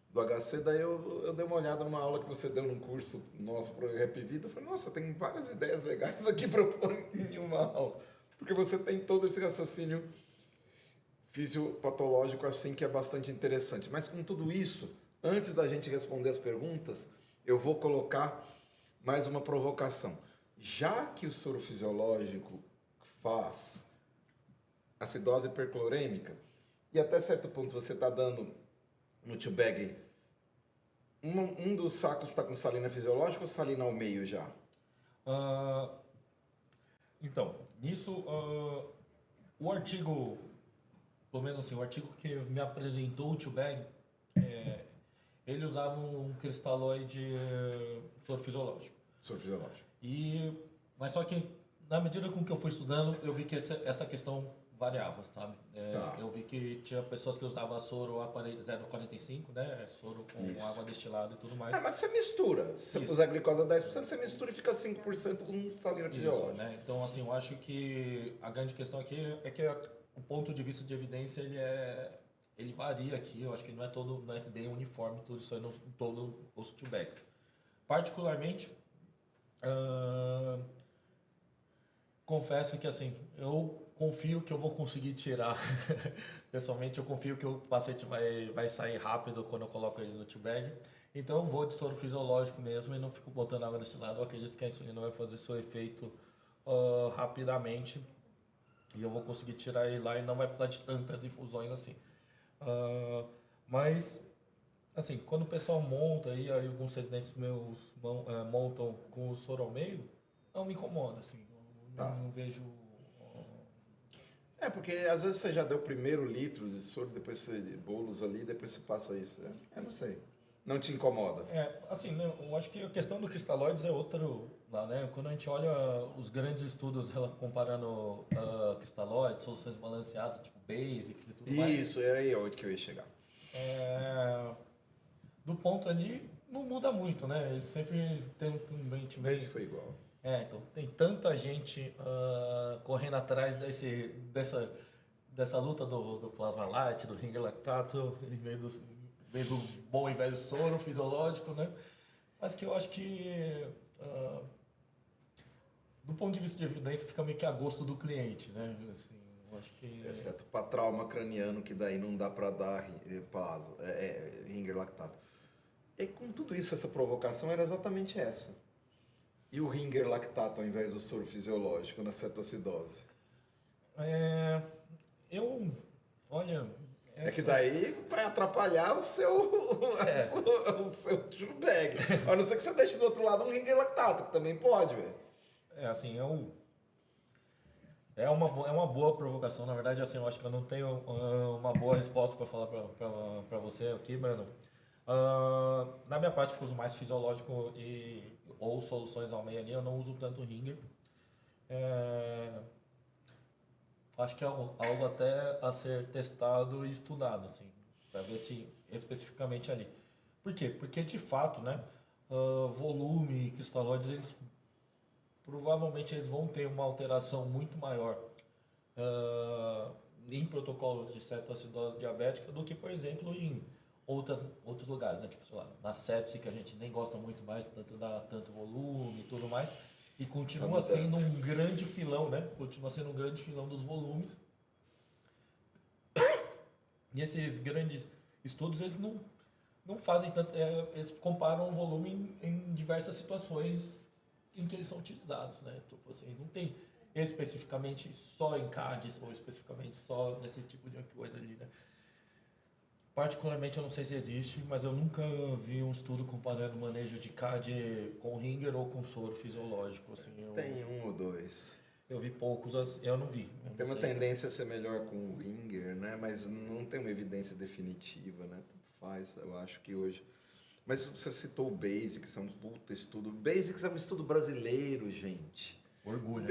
[SPEAKER 1] do HC, daí eu dei uma olhada numa aula que você deu num curso nosso para o Rap Vida. Eu falei, nossa, tem várias ideias legais aqui para pôr em uma aula. Porque você tem todo esse raciocínio fisiopatológico assim que é bastante interessante. Mas com tudo isso, antes da gente responder as perguntas, eu vou colocar mais uma provocação. Já que o soro fisiológico faz acidose hiperclorêmica, e até certo ponto você está dando no T-bag, um dos sacos está com salina fisiológica ou salina ao meio já?
[SPEAKER 2] Então, nisso, o artigo, pelo menos assim, o artigo que me apresentou o T-bag, ele usava um cristalóide soro fisiológico.
[SPEAKER 1] Soro fisiológico.
[SPEAKER 2] Mas só que, na medida com que eu fui estudando, eu vi que essa questão variava, sabe?
[SPEAKER 1] Tá.
[SPEAKER 2] Eu vi que tinha pessoas que usavam soro a 0,45, né? Soro com
[SPEAKER 1] Isso.
[SPEAKER 2] água destilada e tudo mais.
[SPEAKER 1] Mas você mistura. Se você
[SPEAKER 2] Isso.
[SPEAKER 1] puser glicose a 10%, você mistura e fica 5% com salina
[SPEAKER 2] Isso,
[SPEAKER 1] fisiológica.
[SPEAKER 2] né? Então, assim, eu acho que a grande questão aqui é que o ponto de vista de evidência, ele varia aqui. Eu acho que não é bem uniforme tudo isso aí em todo os T-bags. Particularmente, confesso que, assim, eu confio que eu vou conseguir tirar. Pessoalmente, eu confio que o paciente vai sair rápido quando eu coloco ele no T-bag. Então, eu vou de soro fisiológico mesmo e não fico botando água destilada. Eu acredito que a insulina vai fazer seu efeito rapidamente. E eu vou conseguir tirar ele lá e não vai precisar de tantas infusões assim. Mas, assim, quando o pessoal monta, aí alguns residentes meus montam com o soro ao meio, não me incomoda, assim. Não vejo...
[SPEAKER 1] Porque às vezes você já deu o primeiro litro de soro, depois você bolos ali, depois você passa isso. Eu não sei. Não te incomoda?
[SPEAKER 2] Assim, né, eu acho que a questão do cristalóides é outro lá, né? Quando a gente olha os grandes estudos comparando cristalóides, soluções balanceadas, tipo basics e tudo mais.
[SPEAKER 1] Isso, era aí onde que eu ia chegar.
[SPEAKER 2] Do ponto ali, não muda muito, né? Eles sempre tem
[SPEAKER 1] Esse foi igual.
[SPEAKER 2] então tem tanta gente correndo atrás dessa luta do plasma light, do ringer lactato, em vez do bom e velho soro fisiológico, né? Mas que eu acho que do ponto de vista de evidência fica meio que a gosto do cliente, né? Assim, eu acho que...
[SPEAKER 1] Exceto para trauma craniano, que daí não dá para dar ringer lactato. E com tudo isso, essa provocação era exatamente essa. E o ringer lactato ao invés do soro fisiológico na cetoacidose?
[SPEAKER 2] Olha...
[SPEAKER 1] que daí vai atrapalhar o seu T-bag. A não ser que você deixe do outro lado um ringer lactato, que também pode, velho.
[SPEAKER 2] Assim, é uma boa provocação. Na verdade, assim, eu acho que eu não tenho uma boa resposta para falar para você aqui, Brandon. Na minha parte, eu uso mais fisiológico ou soluções ao meio ali, eu não uso tanto ringer. Acho que é algo até a ser testado e estudado, assim, para ver se especificamente ali. Por quê? Porque de fato, né, volume e cristalóides, provavelmente eles vão ter uma alteração muito maior em protocolos de cetoacidose diabética do que, por exemplo, em outros lugares, né? Tipo, sei lá, na sepse, que a gente nem gosta muito mais, tanto volume e tudo mais. E continua sendo um grande filão, né? Continua sendo um grande filão dos volumes. E esses grandes estudos, eles não fazem tanto... eles comparam o volume em diversas situações em que eles são utilizados, né? Tipo assim, não tem especificamente só em CADs ou especificamente só nesse tipo de coisa ali, né? Particularmente, eu não sei se existe, mas eu nunca vi um estudo comparando o manejo de CAD com ringer ou com soro fisiológico. Assim,
[SPEAKER 1] Tem um ou dois.
[SPEAKER 2] Eu vi poucos, eu não vi.
[SPEAKER 1] Tem uma tendência a ser melhor com o ringer, né? Mas não tem uma evidência definitiva, né? Tanto faz, eu acho que hoje. Mas você citou o Basics, é um puta estudo. Basics é um estudo brasileiro, gente.
[SPEAKER 2] Orgulho.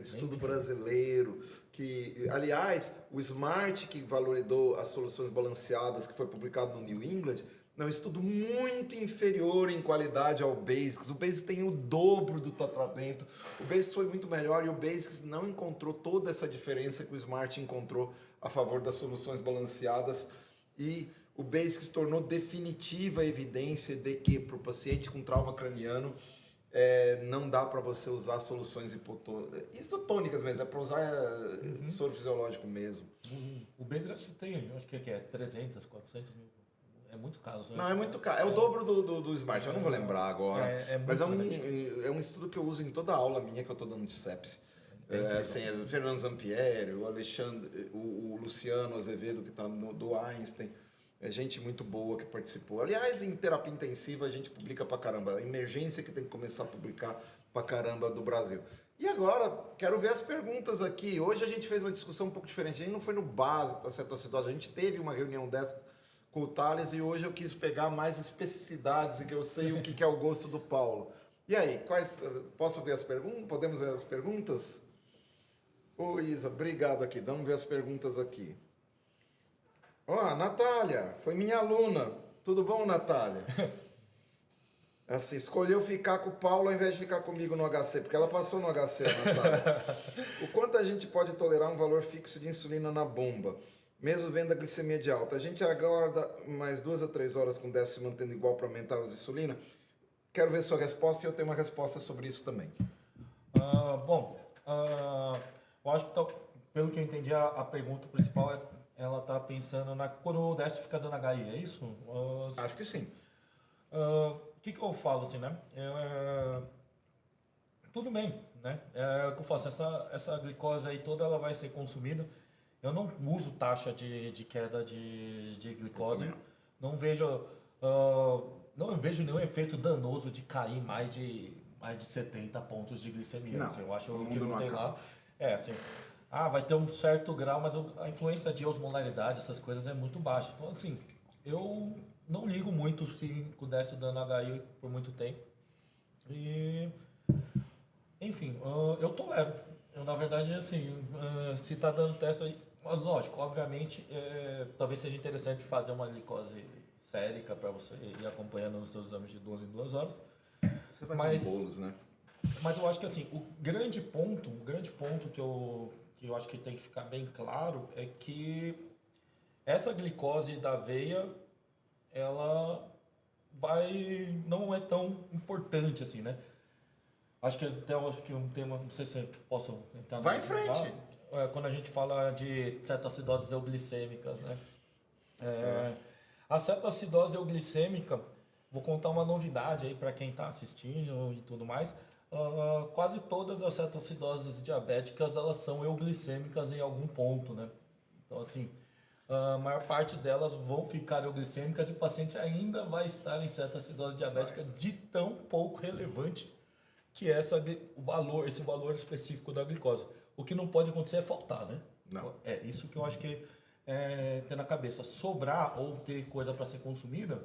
[SPEAKER 1] Estudo brasileiro, que, aliás, o SMART, que validou as soluções balanceadas, que foi publicado no New England, é um estudo muito inferior em qualidade ao Basics. O Basics tem o dobro do tratamento, o Basics foi muito melhor e o Basics não encontrou toda essa diferença que o SMART encontrou a favor das soluções balanceadas. E o Basics tornou definitiva a evidência de que para o paciente com trauma craniano não dá para você usar soluções isotônicas mesmo, é para usar soro fisiológico mesmo.
[SPEAKER 2] O basic acho que tem, acho que é 300, 400 mil. É muito caro. Né?
[SPEAKER 1] Não, é muito caro. É o dobro do Smart, eu não vou lembrar agora. Mas é um estudo que eu uso em toda aula minha que eu estou dando de sepsis. Assim, o Fernando Zampieri, o Alexandre, o Luciano Azevedo, que está do Einstein. É gente muito boa que participou. Aliás, em terapia intensiva a gente publica pra caramba. A emergência que tem que começar a publicar pra caramba do Brasil. E agora, quero ver as perguntas aqui. Hoje a gente fez uma discussão um pouco diferente. A gente não foi no básico da cetoacidose. A gente teve uma reunião dessas com o Thales e hoje eu quis pegar mais especificidades e que eu sei o que é o gosto do Paulo. E aí, posso ver as perguntas? Podemos ver as perguntas? Ô Isa, obrigado aqui. Vamos ver as perguntas aqui. Ó, Natália, foi minha aluna. Tudo bom, Natália? Assim, escolheu ficar com o Paulo ao invés de ficar comigo no HC, porque ela passou no HC, Natália. O quanto a gente pode tolerar um valor fixo de insulina na bomba, mesmo vendo a glicemia de alta? A gente aguarda mais 2 a 3 horas com o déficit se mantendo igual para aumentar as insulina? Quero ver sua resposta e eu tenho uma resposta sobre isso também.
[SPEAKER 2] Eu acho que, pelo que eu entendi, a pergunta principal ela está pensando quando o déficit fica dando HI, é isso?
[SPEAKER 1] Acho que sim.
[SPEAKER 2] O que eu falo assim, né? Tudo bem, né? O que eu faço, essa glicose aí toda ela vai ser consumida. Eu não uso taxa de queda de glicose. Não vejo nenhum efeito danoso de cair mais de 70 pontos de glicemia.
[SPEAKER 1] Não,
[SPEAKER 2] assim, eu acho
[SPEAKER 1] que
[SPEAKER 2] não tem lá. Assim, vai ter um certo grau, mas a influência de osmolaridade, essas coisas é muito baixa. Então, assim, eu não ligo muito se o déficit dando HI por muito tempo. E, enfim, eu tolero. Eu, na verdade, assim, se está dando teste aí, lógico, obviamente, talvez seja interessante fazer uma glicose sérica para você ir acompanhando nos seus exames de 2 em 2 horas.
[SPEAKER 1] Você vai fazer bolos, né?
[SPEAKER 2] Mas eu acho que, assim, o grande ponto que eu acho que tem que ficar bem claro é que essa glicose da veia, ela não é tão importante assim, né? Acho que até um tema, não sei se posso entrar.
[SPEAKER 1] Vai em frente.
[SPEAKER 2] Quando a gente fala de cetoacidoses euglicêmicas, né? A cetoacidose euglicêmica, vou contar uma novidade aí para quem está assistindo e tudo mais. Quase todas as cetoacidoses diabéticas elas são euglicêmicas em algum ponto, né? Então, assim, a maior parte delas vão ficar euglicêmicas e o paciente ainda vai estar em cetoacidose diabética de tão pouco relevante que é esse valor específico da glicose. O que não pode acontecer é faltar, né?
[SPEAKER 1] Não.
[SPEAKER 2] É isso que eu acho que ter na cabeça. Sobrar ou ter coisa para ser consumida,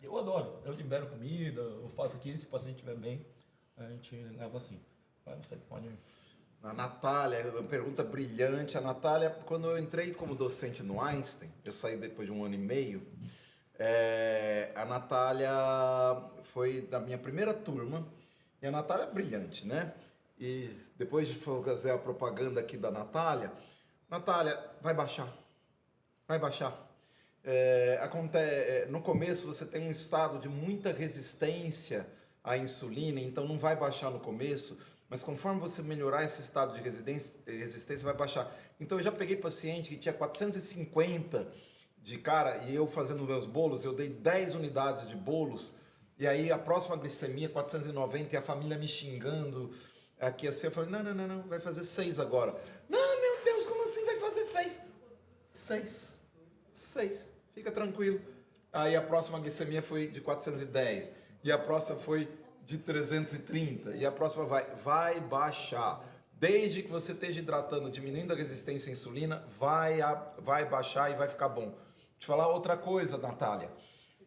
[SPEAKER 2] eu adoro. Eu libero comida, eu faço aqui, se o paciente estiver bem, a gente leva assim. Mas você pode...
[SPEAKER 1] A Natália, uma pergunta brilhante. A Natália, quando eu entrei como docente no Einstein, eu saí depois de 1 ano e meio, a Natália foi da minha primeira turma, e a Natália é brilhante, né? E depois de fazer a propaganda aqui da Natália, vai baixar. Vai baixar. No começo você tem um estado de muita resistência à insulina, então não vai baixar no começo, mas conforme você melhorar esse estado de resistência, vai baixar. Então eu já peguei paciente que tinha 450 de cara, e eu fazendo meus bolos, eu dei 10 unidades de bolos, e aí a próxima glicemia 490 e a família me xingando aqui assim, eu falei, não, vai fazer 6 agora. Não, meu Deus, como assim vai fazer 6? 6, fica tranquilo. Aí a próxima glicemia foi de 410, e a próxima foi de 330, e a próxima vai baixar. Desde que você esteja hidratando, diminuindo a resistência à insulina, vai baixar e vai ficar bom. Deixa eu falar outra coisa, Natália.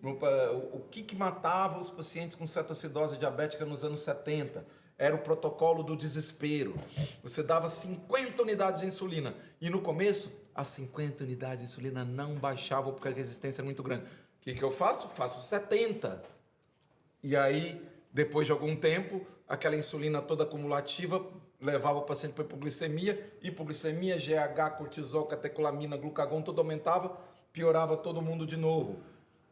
[SPEAKER 1] O que matava os pacientes com cetoacidose diabética nos anos 70? Era o protocolo do desespero. Você dava 50 unidades de insulina, e no começo, as 50 unidades de insulina não baixavam porque a resistência é muito grande. O que eu faço? Faço 70. E aí, depois de algum tempo, aquela insulina toda acumulativa levava o paciente para hipoglicemia, GH, cortisol, catecolamina, glucagon, tudo aumentava, piorava todo mundo de novo.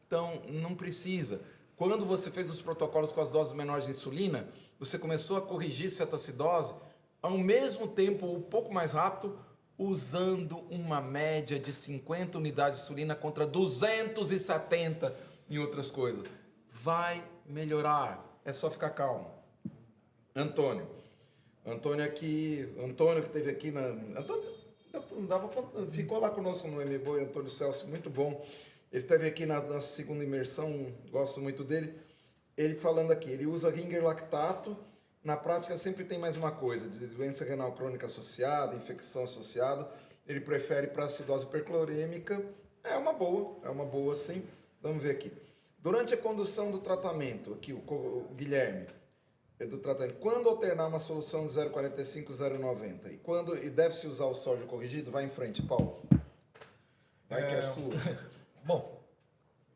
[SPEAKER 1] Então, não precisa. quando você fez os protocolos com as doses menores de insulina, você começou a corrigir cetoacidose ao mesmo tempo ou um pouco mais rápido, usando uma média de 50 unidades de insulina contra 270 em outras coisas. Vai melhorar, é só ficar calmo. Antônio que teve aqui Antônio não dava pra, ficou lá conosco no MBoi, Antônio Celso, muito bom. Ele esteve aqui na nossa segunda imersão, gosto muito dele. Ele falando aqui, ele usa Ringer lactato, na prática sempre tem mais uma coisa, de doença renal crônica associada, infecção associada. Ele prefere para acidose hiperclorêmica, é uma boa sim. Vamos ver aqui. Durante a condução do tratamento, aqui o Guilherme, do tratamento, quando alternar uma solução de 0,45, 0,90 e deve-se usar o sódio corrigido, vai em frente, Paulo. Vai que é sua.
[SPEAKER 2] Bom,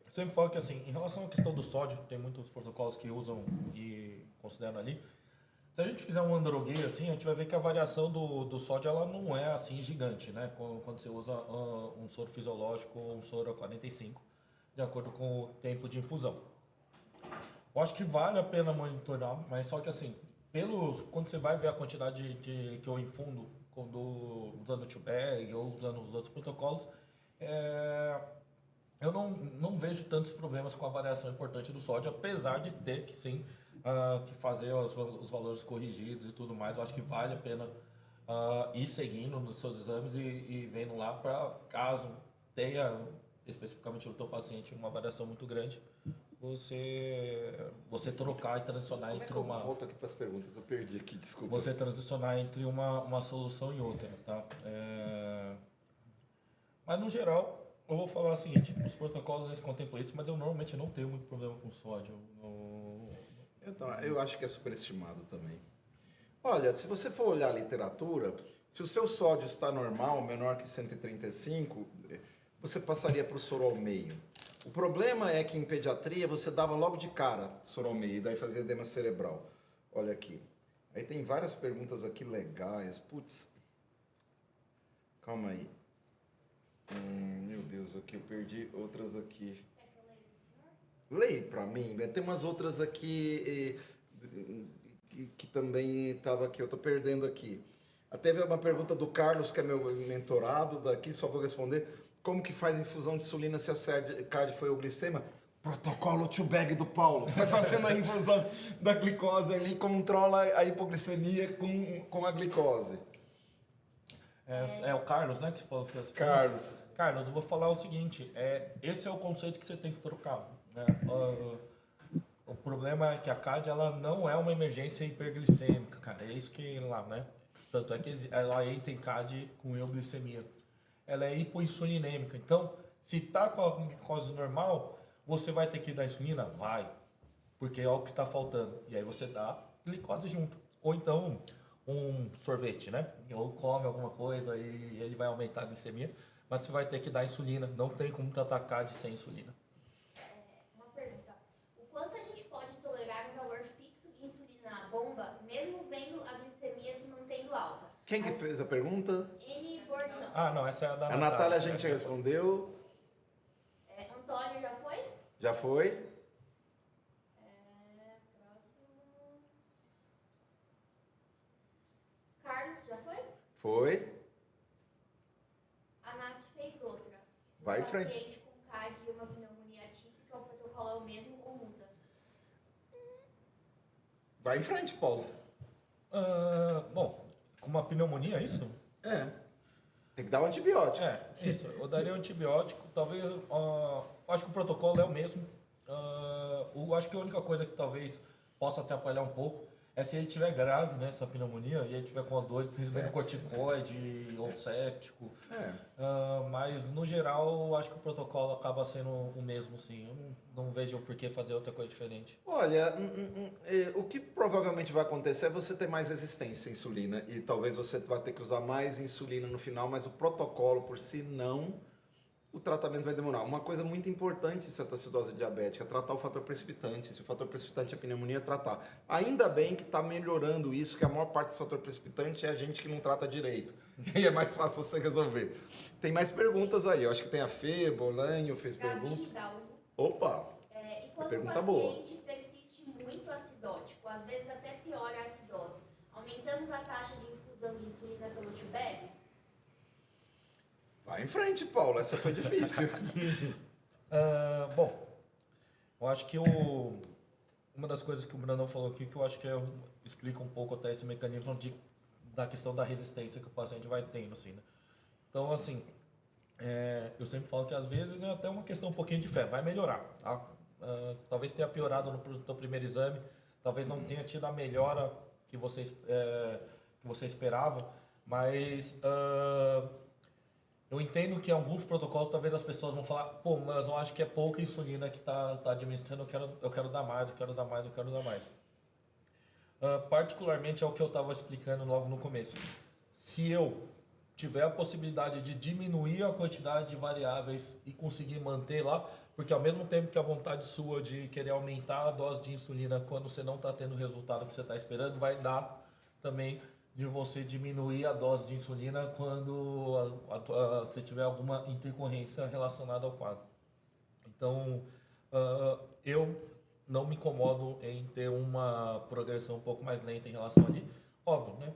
[SPEAKER 2] eu sempre falo que assim, em relação à questão do sódio, tem muitos protocolos que usam e consideram ali. Se a gente fizer um androguei assim, a gente vai ver que a variação do sódio ela não é assim gigante, né? Quando você usa um soro fisiológico ou um soro a 45, de acordo com o tempo de infusão. Eu acho que vale a pena monitorar, mas só que assim, quando você vai ver a quantidade que eu infundo usando o T-Bag ou usando os outros protocolos, eu não vejo tantos problemas com a variação importante do sódio, apesar de ter que sim que fazer os valores corrigidos e tudo mais. Eu acho que vale a pena ir seguindo nos seus exames e vendo lá para caso tenha especificamente no teu paciente uma variação muito grande, você trocar e transicionar
[SPEAKER 1] Como
[SPEAKER 2] entre
[SPEAKER 1] é que
[SPEAKER 2] uma...
[SPEAKER 1] eu volto aqui para as perguntas, eu perdi aqui, desculpa.
[SPEAKER 2] Você transicionar entre uma solução e outra, tá? Mas no geral, eu vou falar o seguinte, os protocolos eles contemplam isso, mas eu normalmente não tenho muito problema com sódio.
[SPEAKER 1] Então, eu acho que é superestimado também. Olha, se você for olhar a literatura, se o seu sódio está normal, menor que 135, você passaria para o soro ao meio. O problema é que em pediatria você dava logo de cara soro ao meio, e daí fazia edema cerebral. Olha aqui. Aí tem várias perguntas aqui legais. Putz. Calma aí. Meu Deus, aqui eu perdi outras aqui. Leia para mim. Tem umas outras aqui que também estava aqui. Eu estou perdendo aqui. Teve uma pergunta do Carlos, que é meu mentorado daqui, só vou responder. Como que faz infusão de insulina se a CAD foi o glicema? Protocolo T-Bag do Paulo. Vai fazendo a infusão da glicose ali, controla a hipoglicemia com a glicose.
[SPEAKER 2] É o Carlos, né, que você falou.
[SPEAKER 1] Carlos.
[SPEAKER 2] Carlos, eu vou falar o seguinte, esse é o conceito que você tem que trocar. Né? O problema é que a CAD ela não é uma emergência hiperglicêmica, cara. É isso que lá, né? Tanto é que ela entra em CAD com euglicemia. Ela é hipoinsulinêmica. Então, se tá com a glicose normal, você vai ter que dar insulina? Vai. Porque é o que está faltando. E aí você dá glicose junto. Ou então, um sorvete, né? Ou come alguma coisa e ele vai aumentar a glicemia. Mas você vai ter que dar insulina. Não tem como tratar CAD sem insulina.
[SPEAKER 3] Uma pergunta. O quanto a gente pode tolerar um valor fixo de insulina na bomba, mesmo vendo a glicemia se mantendo alta?
[SPEAKER 1] Quem que fez a pergunta?
[SPEAKER 3] N. Bordão.
[SPEAKER 2] Ah, não, essa é a da
[SPEAKER 1] A Natália a gente já respondeu.
[SPEAKER 3] Antônio já foi?
[SPEAKER 1] Já foi?
[SPEAKER 3] Próximo. Carlos já foi?
[SPEAKER 1] Foi.
[SPEAKER 3] A Nath fez outra. Se
[SPEAKER 1] Vai em
[SPEAKER 3] o
[SPEAKER 1] frente.
[SPEAKER 3] paciente com CAD e uma pneumonia atípica, o protocolo é o mesmo ou muda?
[SPEAKER 1] Vai em frente, Paulo.
[SPEAKER 2] Bom, com uma pneumonia, é isso?
[SPEAKER 1] Tem que dar um antibiótico.
[SPEAKER 2] Isso. Eu daria um antibiótico, talvez. Acho que o protocolo é o mesmo. Acho que a única coisa que talvez possa atrapalhar um pouco é se ele estiver grave, né, essa pneumonia, e ele estiver com a dor de corticoide ou séptico. Mas, no geral, acho que o protocolo acaba sendo o mesmo, sim. Eu não vejo por que fazer outra coisa diferente.
[SPEAKER 1] Olha, o que provavelmente vai acontecer é você ter mais resistência à insulina e talvez você vá ter que usar mais insulina no final, mas o protocolo por si não, o tratamento vai demorar. Uma coisa muito importante em cetoacidose diabética é tratar o fator precipitante. Se o fator precipitante é pneumonia, tratar. Ainda bem que está melhorando isso, que a maior parte do fator precipitante é a gente que não trata direito. E é mais fácil você resolver. Tem mais perguntas aí. Eu acho que tem a Fê, Bolanho fez
[SPEAKER 3] Gabi
[SPEAKER 1] pergunta.
[SPEAKER 3] Hidalgo.
[SPEAKER 1] Opa!
[SPEAKER 3] E quando o
[SPEAKER 1] Pergunta boa.
[SPEAKER 3] paciente persiste muito acidótico, às vezes até piora a acidose, aumentamos a taxa de infusão de insulina pelo tubérculo?
[SPEAKER 1] Vai em frente, Paulo. Essa foi difícil.
[SPEAKER 2] Bom, eu acho que uma das coisas que o Brandão falou aqui, que eu acho que explica um pouco até esse mecanismo da questão da resistência que o paciente vai tendo, assim, né? Então, assim, eu sempre falo que às vezes é até uma questão um pouquinho de fé, vai melhorar, tá? Talvez tenha piorado no primeiro exame, talvez não tenha tido a melhora que você esperava, mas eu entendo que em alguns protocolos talvez as pessoas vão falar, pô, mas eu acho que é pouca insulina que tá administrando, eu quero dar mais, eu quero dar mais, eu quero dar mais. Particularmente é o que eu estava explicando logo no começo. Se eu tiver a possibilidade de diminuir a quantidade de variáveis e conseguir manter lá, porque ao mesmo tempo que a vontade sua de querer aumentar a dose de insulina quando você não está tendo o resultado que você está esperando, vai dar também de você diminuir a dose de insulina quando você tiver alguma intercorrência relacionada ao quadro. Então, eu não me incomodo em ter uma progressão um pouco mais lenta em relação ali, óbvio, né?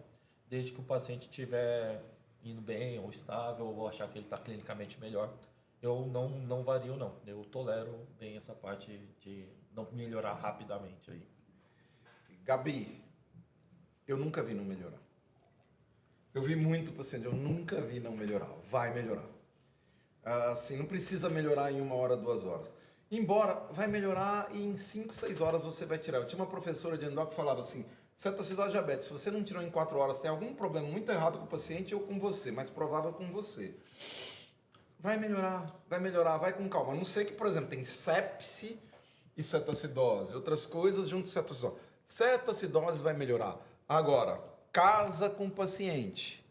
[SPEAKER 2] Desde que o paciente estiver indo bem ou estável ou achar que ele está clinicamente melhor, eu não vario não. Eu tolero bem essa parte de não melhorar rapidamente aí.
[SPEAKER 1] Gabi, eu nunca vi não melhorar. Eu vi muito paciente, eu nunca vi não melhorar. Vai melhorar. Assim, não precisa melhorar em 1 hora, 2 horas. Embora, vai melhorar e em 5, 6 horas você vai tirar. Eu tinha uma professora de endó que falava assim, cetoacidose diabetes, se você não tirou em 4 horas, tem algum problema muito errado com o paciente ou com você, mas provável com você. Vai melhorar, vai com calma. A não ser que, por exemplo, tem sepse e cetoacidose, outras coisas junto com cetoacidose. Cetoacidose vai melhorar. Agora, casa com o paciente.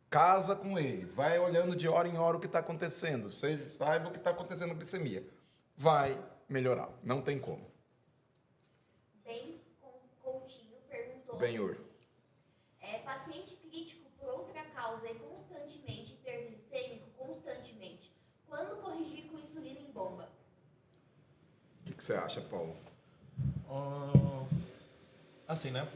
[SPEAKER 1] Casa com ele. Vai olhando de hora em hora o que está acontecendo. Você saiba o que está acontecendo na glicemia. Vai melhorar. Não tem como.
[SPEAKER 3] Bens Coutinho perguntou.
[SPEAKER 1] Benhur.
[SPEAKER 3] Paciente crítico por outra causa e constantemente hiperglicêmico, constantemente. Quando corrigir com insulina em bomba?
[SPEAKER 1] O que você acha, Paulo?
[SPEAKER 2] Assim, né?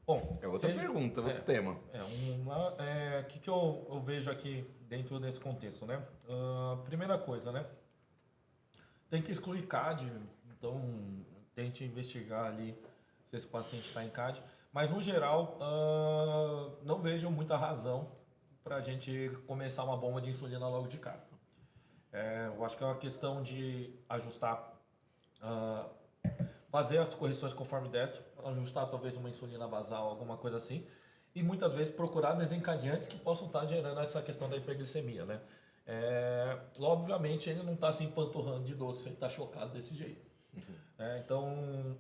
[SPEAKER 2] Bom,
[SPEAKER 1] É outra pergunta, outro tema.
[SPEAKER 2] O que eu vejo aqui dentro desse contexto, né? Primeira coisa, né? Tem que excluir CAD, então tente investigar ali se esse paciente está em CAD. Mas, no geral, não vejo muita razão para a gente começar uma bomba de insulina logo de cara. Eu acho que é uma questão de ajustar, fazer as correções conforme destro, ajustar talvez uma insulina basal, alguma coisa assim, e muitas vezes procurar desencadeantes que possam estar gerando essa questão da hiperglicemia, né? Obviamente ele não está se empanturrando de doce, ele está chocado desse jeito. Então,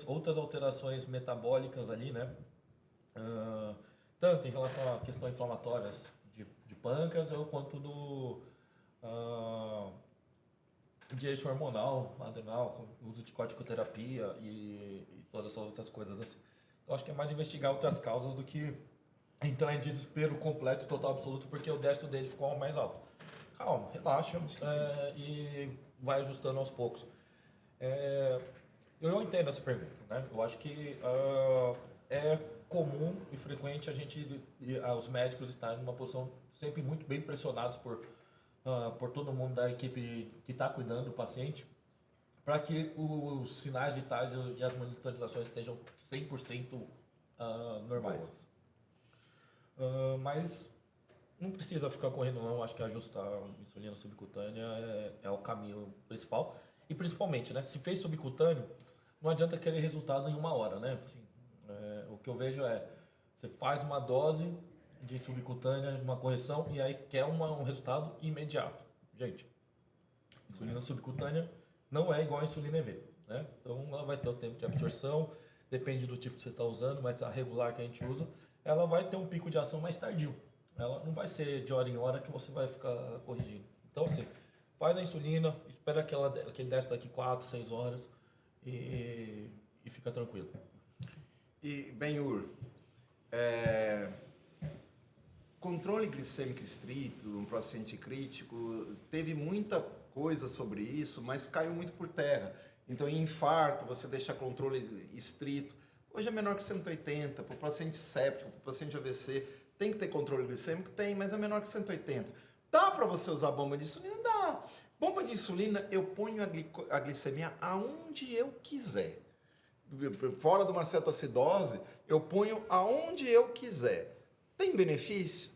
[SPEAKER 2] outras alterações metabólicas ali, né? Tanto em relação à questão inflamatórias de pâncreas, quanto de eixo hormonal, adrenal, uso de corticoterapia e todas essas outras coisas assim. Então, acho que é mais investigar outras causas do que entrar em desespero completo, total, absoluto, porque o destro dele ficou mais alto. Calma, relaxa e vai ajustando aos poucos. Eu não entendo essa pergunta, né? Eu acho que é comum e frequente os médicos estarem numa posição sempre muito bem pressionados por todo mundo da equipe que está cuidando do paciente, para que os sinais vitais e as monitorizações estejam 100% normais. Mas não precisa ficar correndo não, acho que ajustar a insulina subcutânea é o caminho principal. E principalmente, né, se fez subcutâneo, não adianta querer resultado em 1 hora, né? Assim, o que eu vejo você faz uma dose de subcutânea, uma correção, e aí quer um resultado imediato. Gente, insulina subcutânea não é igual a insulina EV, né? Então ela vai ter o tempo de absorção, depende do tipo que você está usando, mas a regular que a gente usa, ela vai ter um pico de ação mais tardio. Ela não vai ser de hora em hora que você vai ficar corrigindo. Então, assim, faz a insulina, espera que ele desce daqui 4, 6 horas e fica tranquilo.
[SPEAKER 1] E, Benhur, controle glicêmico estrito, um paciente crítico, teve muita coisa sobre isso, mas caiu muito por terra. Então, em infarto, você deixa controle estrito. Hoje é menor que 180, para o paciente séptico, para o paciente AVC, tem que ter controle glicêmico? Tem, mas é menor que 180. Dá para você usar bomba de insulina? Dá. Bomba de insulina, eu ponho a glicemia aonde eu quiser. Fora de uma cetoacidose, eu ponho aonde eu quiser. Tem benefício?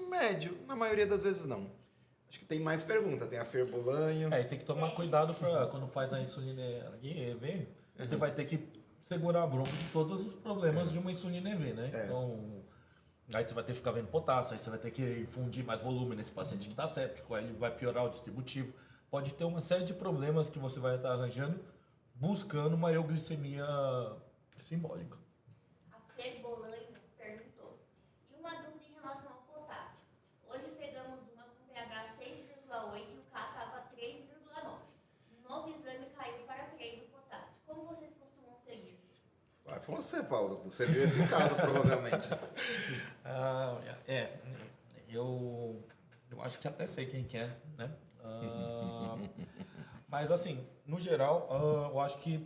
[SPEAKER 1] Médio. Na maioria das vezes não. Acho que tem mais pergunta. Tem a Fer Bolanho.
[SPEAKER 2] E tem que tomar cuidado para quando faz a insulina EV, você vai ter que segurar a bronca de todos os problemas de uma insulina EV, né? Então, aí você vai ter que ficar vendo potássio, aí você vai ter que infundir mais volume nesse paciente que está séptico, aí ele vai piorar o distributivo. Pode ter uma série de problemas que você vai estar arranjando buscando uma euglicemia simbólica.
[SPEAKER 3] A Fer Bolanho perguntou. E uma dúvida em relação ao potássio. Hoje pegamos uma com pH 6,8 e o K estava 3,9. No novo exame caiu para 3 o potássio. Como vocês costumam seguir?
[SPEAKER 1] Vai com você, Paulo. Você viu esse caso, provavelmente.
[SPEAKER 2] Eu acho que até sei quem que é, né? Mas assim, no geral, eu acho que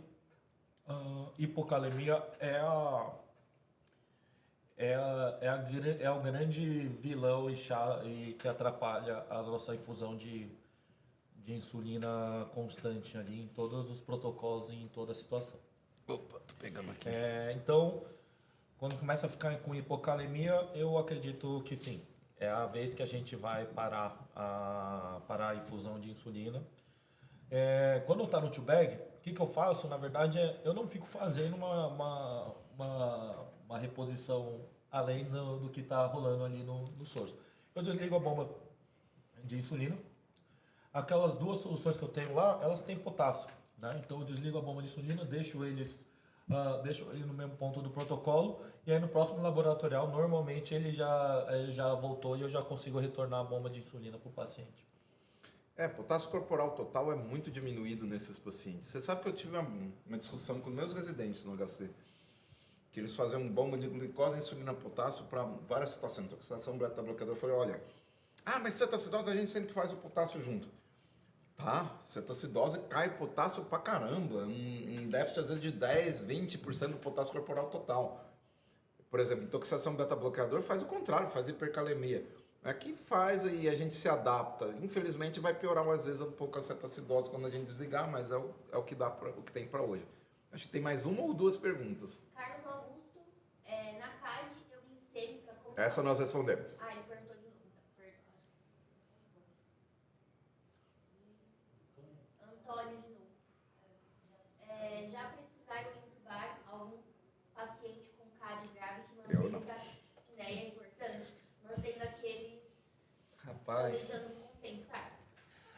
[SPEAKER 2] hipocalemia é o grande vilão e que atrapalha a nossa infusão de insulina constante ali em todos os protocolos e em toda a situação.
[SPEAKER 1] Opa, tô pegando aqui.
[SPEAKER 2] Então, quando começa a ficar com hipocalemia, eu acredito que sim. É a vez que a gente vai parar a infusão de insulina. Quando está no two-bag, o que eu faço? Na verdade, eu não fico fazendo uma reposição além do que está rolando ali no soro. Eu desligo a bomba de insulina. Aquelas duas soluções que eu tenho lá, elas têm potássio, né? Então eu desligo a bomba de insulina, deixo ele no mesmo ponto do protocolo, e aí no próximo laboratorial, normalmente ele já voltou e eu já consigo retornar a bomba de insulina para o paciente.
[SPEAKER 1] Potássio corporal total é muito diminuído nesses pacientes. Você sabe que eu tive uma discussão com meus residentes no HC, que eles faziam bomba de glicose, insulina, potássio para várias situações. Intoxicação beta-bloqueador. Eu falei, olha, mas cetoacidose a gente sempre faz o potássio junto. Tá, cetoacidose cai potássio pra caramba. Um déficit às vezes de 10, 20% do potássio corporal total. Por exemplo, intoxicação beta-bloqueador faz o contrário, faz hipercalemia. Aqui faz e a gente se adapta. Infelizmente vai piorar às vezes um pouco a cetoacidose quando a gente desligar, mas é o que dá o que tem para hoje. Acho que tem mais uma ou duas perguntas.
[SPEAKER 3] Carlos Augusto, na CAD euglicêmica...
[SPEAKER 1] Essa nós respondemos.
[SPEAKER 3] Ele perguntou de novo, perdão. Antônio de novo. Já precisaram intubar algum paciente com CAD grave que mantém a apneia é importante? Mantendo aqueles...
[SPEAKER 2] Rapaz...
[SPEAKER 3] Tentando compensar.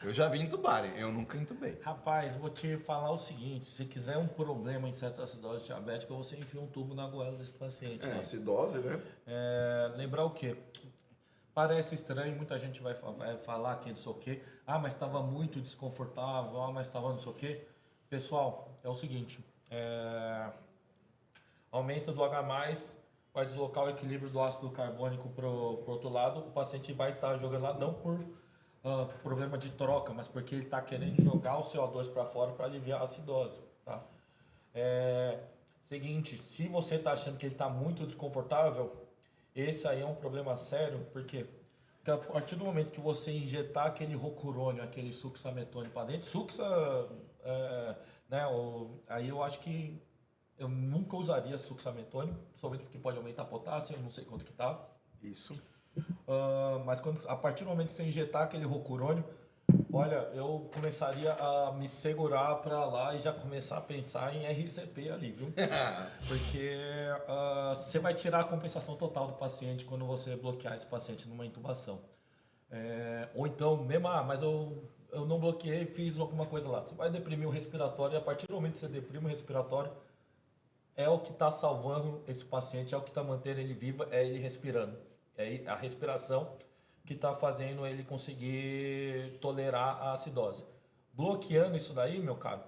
[SPEAKER 1] Eu já vi entubarem, eu nunca entubei.
[SPEAKER 2] Rapaz, vou te falar o seguinte, se quiser um problema em cetoacidose diabética, você enfia um tubo na goela desse paciente.
[SPEAKER 1] Acidose, né?
[SPEAKER 2] Lembrar o quê? Parece estranho, muita gente vai falar que não sei o quê. Mas estava muito desconfortável, mas estava não sei o quê. Pessoal, é o seguinte, aumento do H+, vai deslocar o equilíbrio do ácido carbônico para o outro lado, o paciente vai estar jogando lá não por problema de troca, mas porque ele está querendo jogar o CO2 para fora para aliviar a acidose, tá? Seguinte, se você está achando que ele está muito desconfortável, esse aí é um problema sério, porque a partir do momento que você injetar aquele rocurônio, aquele succinilmetônio para dentro, aí eu acho que eu nunca usaria succinilmetônio, somente porque pode aumentar potássio, eu não sei quanto que tá.
[SPEAKER 1] Isso.
[SPEAKER 2] Mas a partir do momento que você injetar aquele rocurônio, olha, eu começaria a me segurar para lá e já começar a pensar em RCP ali, viu? Porque você vai tirar a compensação total do paciente quando você bloquear esse paciente numa intubação. Ou então, mesmo, mas eu não bloqueei, fiz alguma coisa lá. Você vai deprimir o respiratório e a partir do momento que você deprime o respiratório, é o que está salvando esse paciente, é o que está mantendo ele vivo, é ele respirando. É a respiração que está fazendo ele conseguir tolerar a acidose. Bloqueando isso daí, meu caro,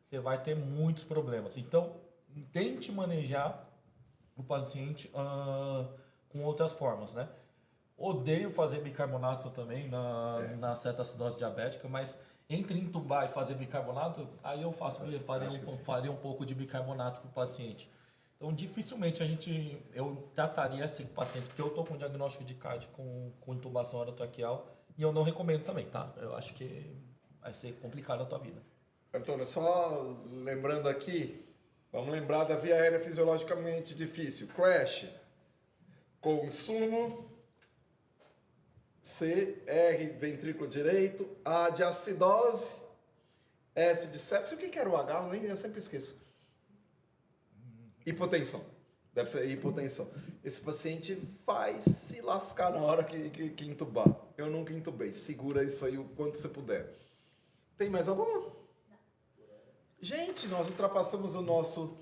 [SPEAKER 2] você vai ter muitos problemas. Então, tente manejar o paciente com outras formas, né? Odeio fazer bicarbonato também na cetoacidose diabética, mas entre entubar e fazer bicarbonato, aí eu faria um pouco de bicarbonato para o paciente. Então, dificilmente eu trataria esse paciente, porque eu estou com diagnóstico de CAD com intubação orotraqueal e eu não recomendo também, tá? Eu acho que vai ser complicado a tua vida.
[SPEAKER 1] Antônio, só lembrando aqui, vamos lembrar da via aérea fisiologicamente difícil. Crash, consumo, C, R, ventrículo direito, A de acidose, S de sepse. O que era o H? Eu sempre esqueço. Hipotensão. Deve ser hipotensão. Esse paciente vai se lascar na hora que entubar. Eu nunca entubei. Segura isso aí o quanto você puder. Tem mais alguma? Gente, nós ultrapassamos o nosso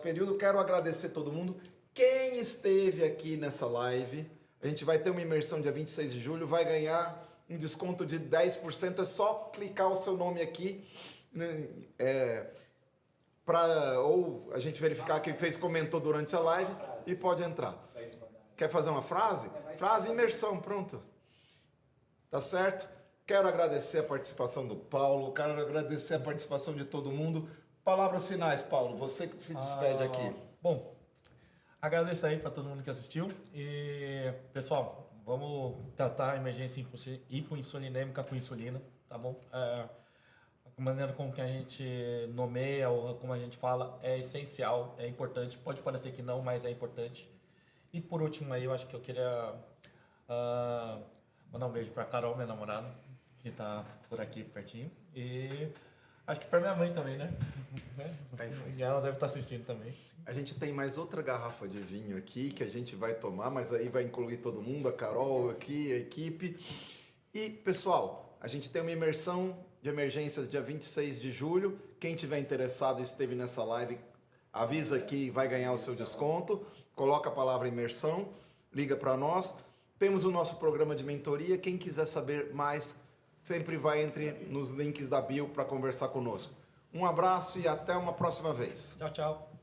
[SPEAKER 1] período. Quero agradecer todo mundo. Quem esteve aqui nessa live, a gente vai ter uma imersão dia 26 de julho, vai ganhar um desconto de 10%. É só clicar o seu nome aqui, ou a gente verificar quem comentou durante a live e pode entrar. Quer fazer uma frase? Frase imersão, pronto. Tá certo? Quero agradecer a participação do Paulo, quero agradecer a participação de todo mundo. Palavras finais, Paulo, você que se despede aqui.
[SPEAKER 2] Bom, agradeço aí para todo mundo que assistiu. E, pessoal, vamos tratar a emergência hipoinsulinêmica com insulina, tá bom? A maneira como que a gente nomeia ou como a gente fala é essencial, é importante. Pode parecer que não, mas é importante. E por último aí, eu acho que eu queria mandar um beijo para Carol, minha namorada, que tá por aqui pertinho. E acho que para minha mãe também, né? E ela deve estar assistindo também.
[SPEAKER 1] A gente tem mais outra garrafa de vinho aqui que a gente vai tomar, mas aí vai incluir todo mundo, a Carol aqui, a equipe. E, pessoal, a gente tem uma imersão de emergências dia 26 de julho. Quem tiver interessado e esteve nessa live, avisa que vai ganhar o seu desconto. Coloca a palavra imersão, liga para nós. Temos o nosso programa de mentoria. Quem quiser saber mais, sempre vai nos links da bio para conversar conosco. Um abraço e até uma próxima vez.
[SPEAKER 2] Tchau, tchau.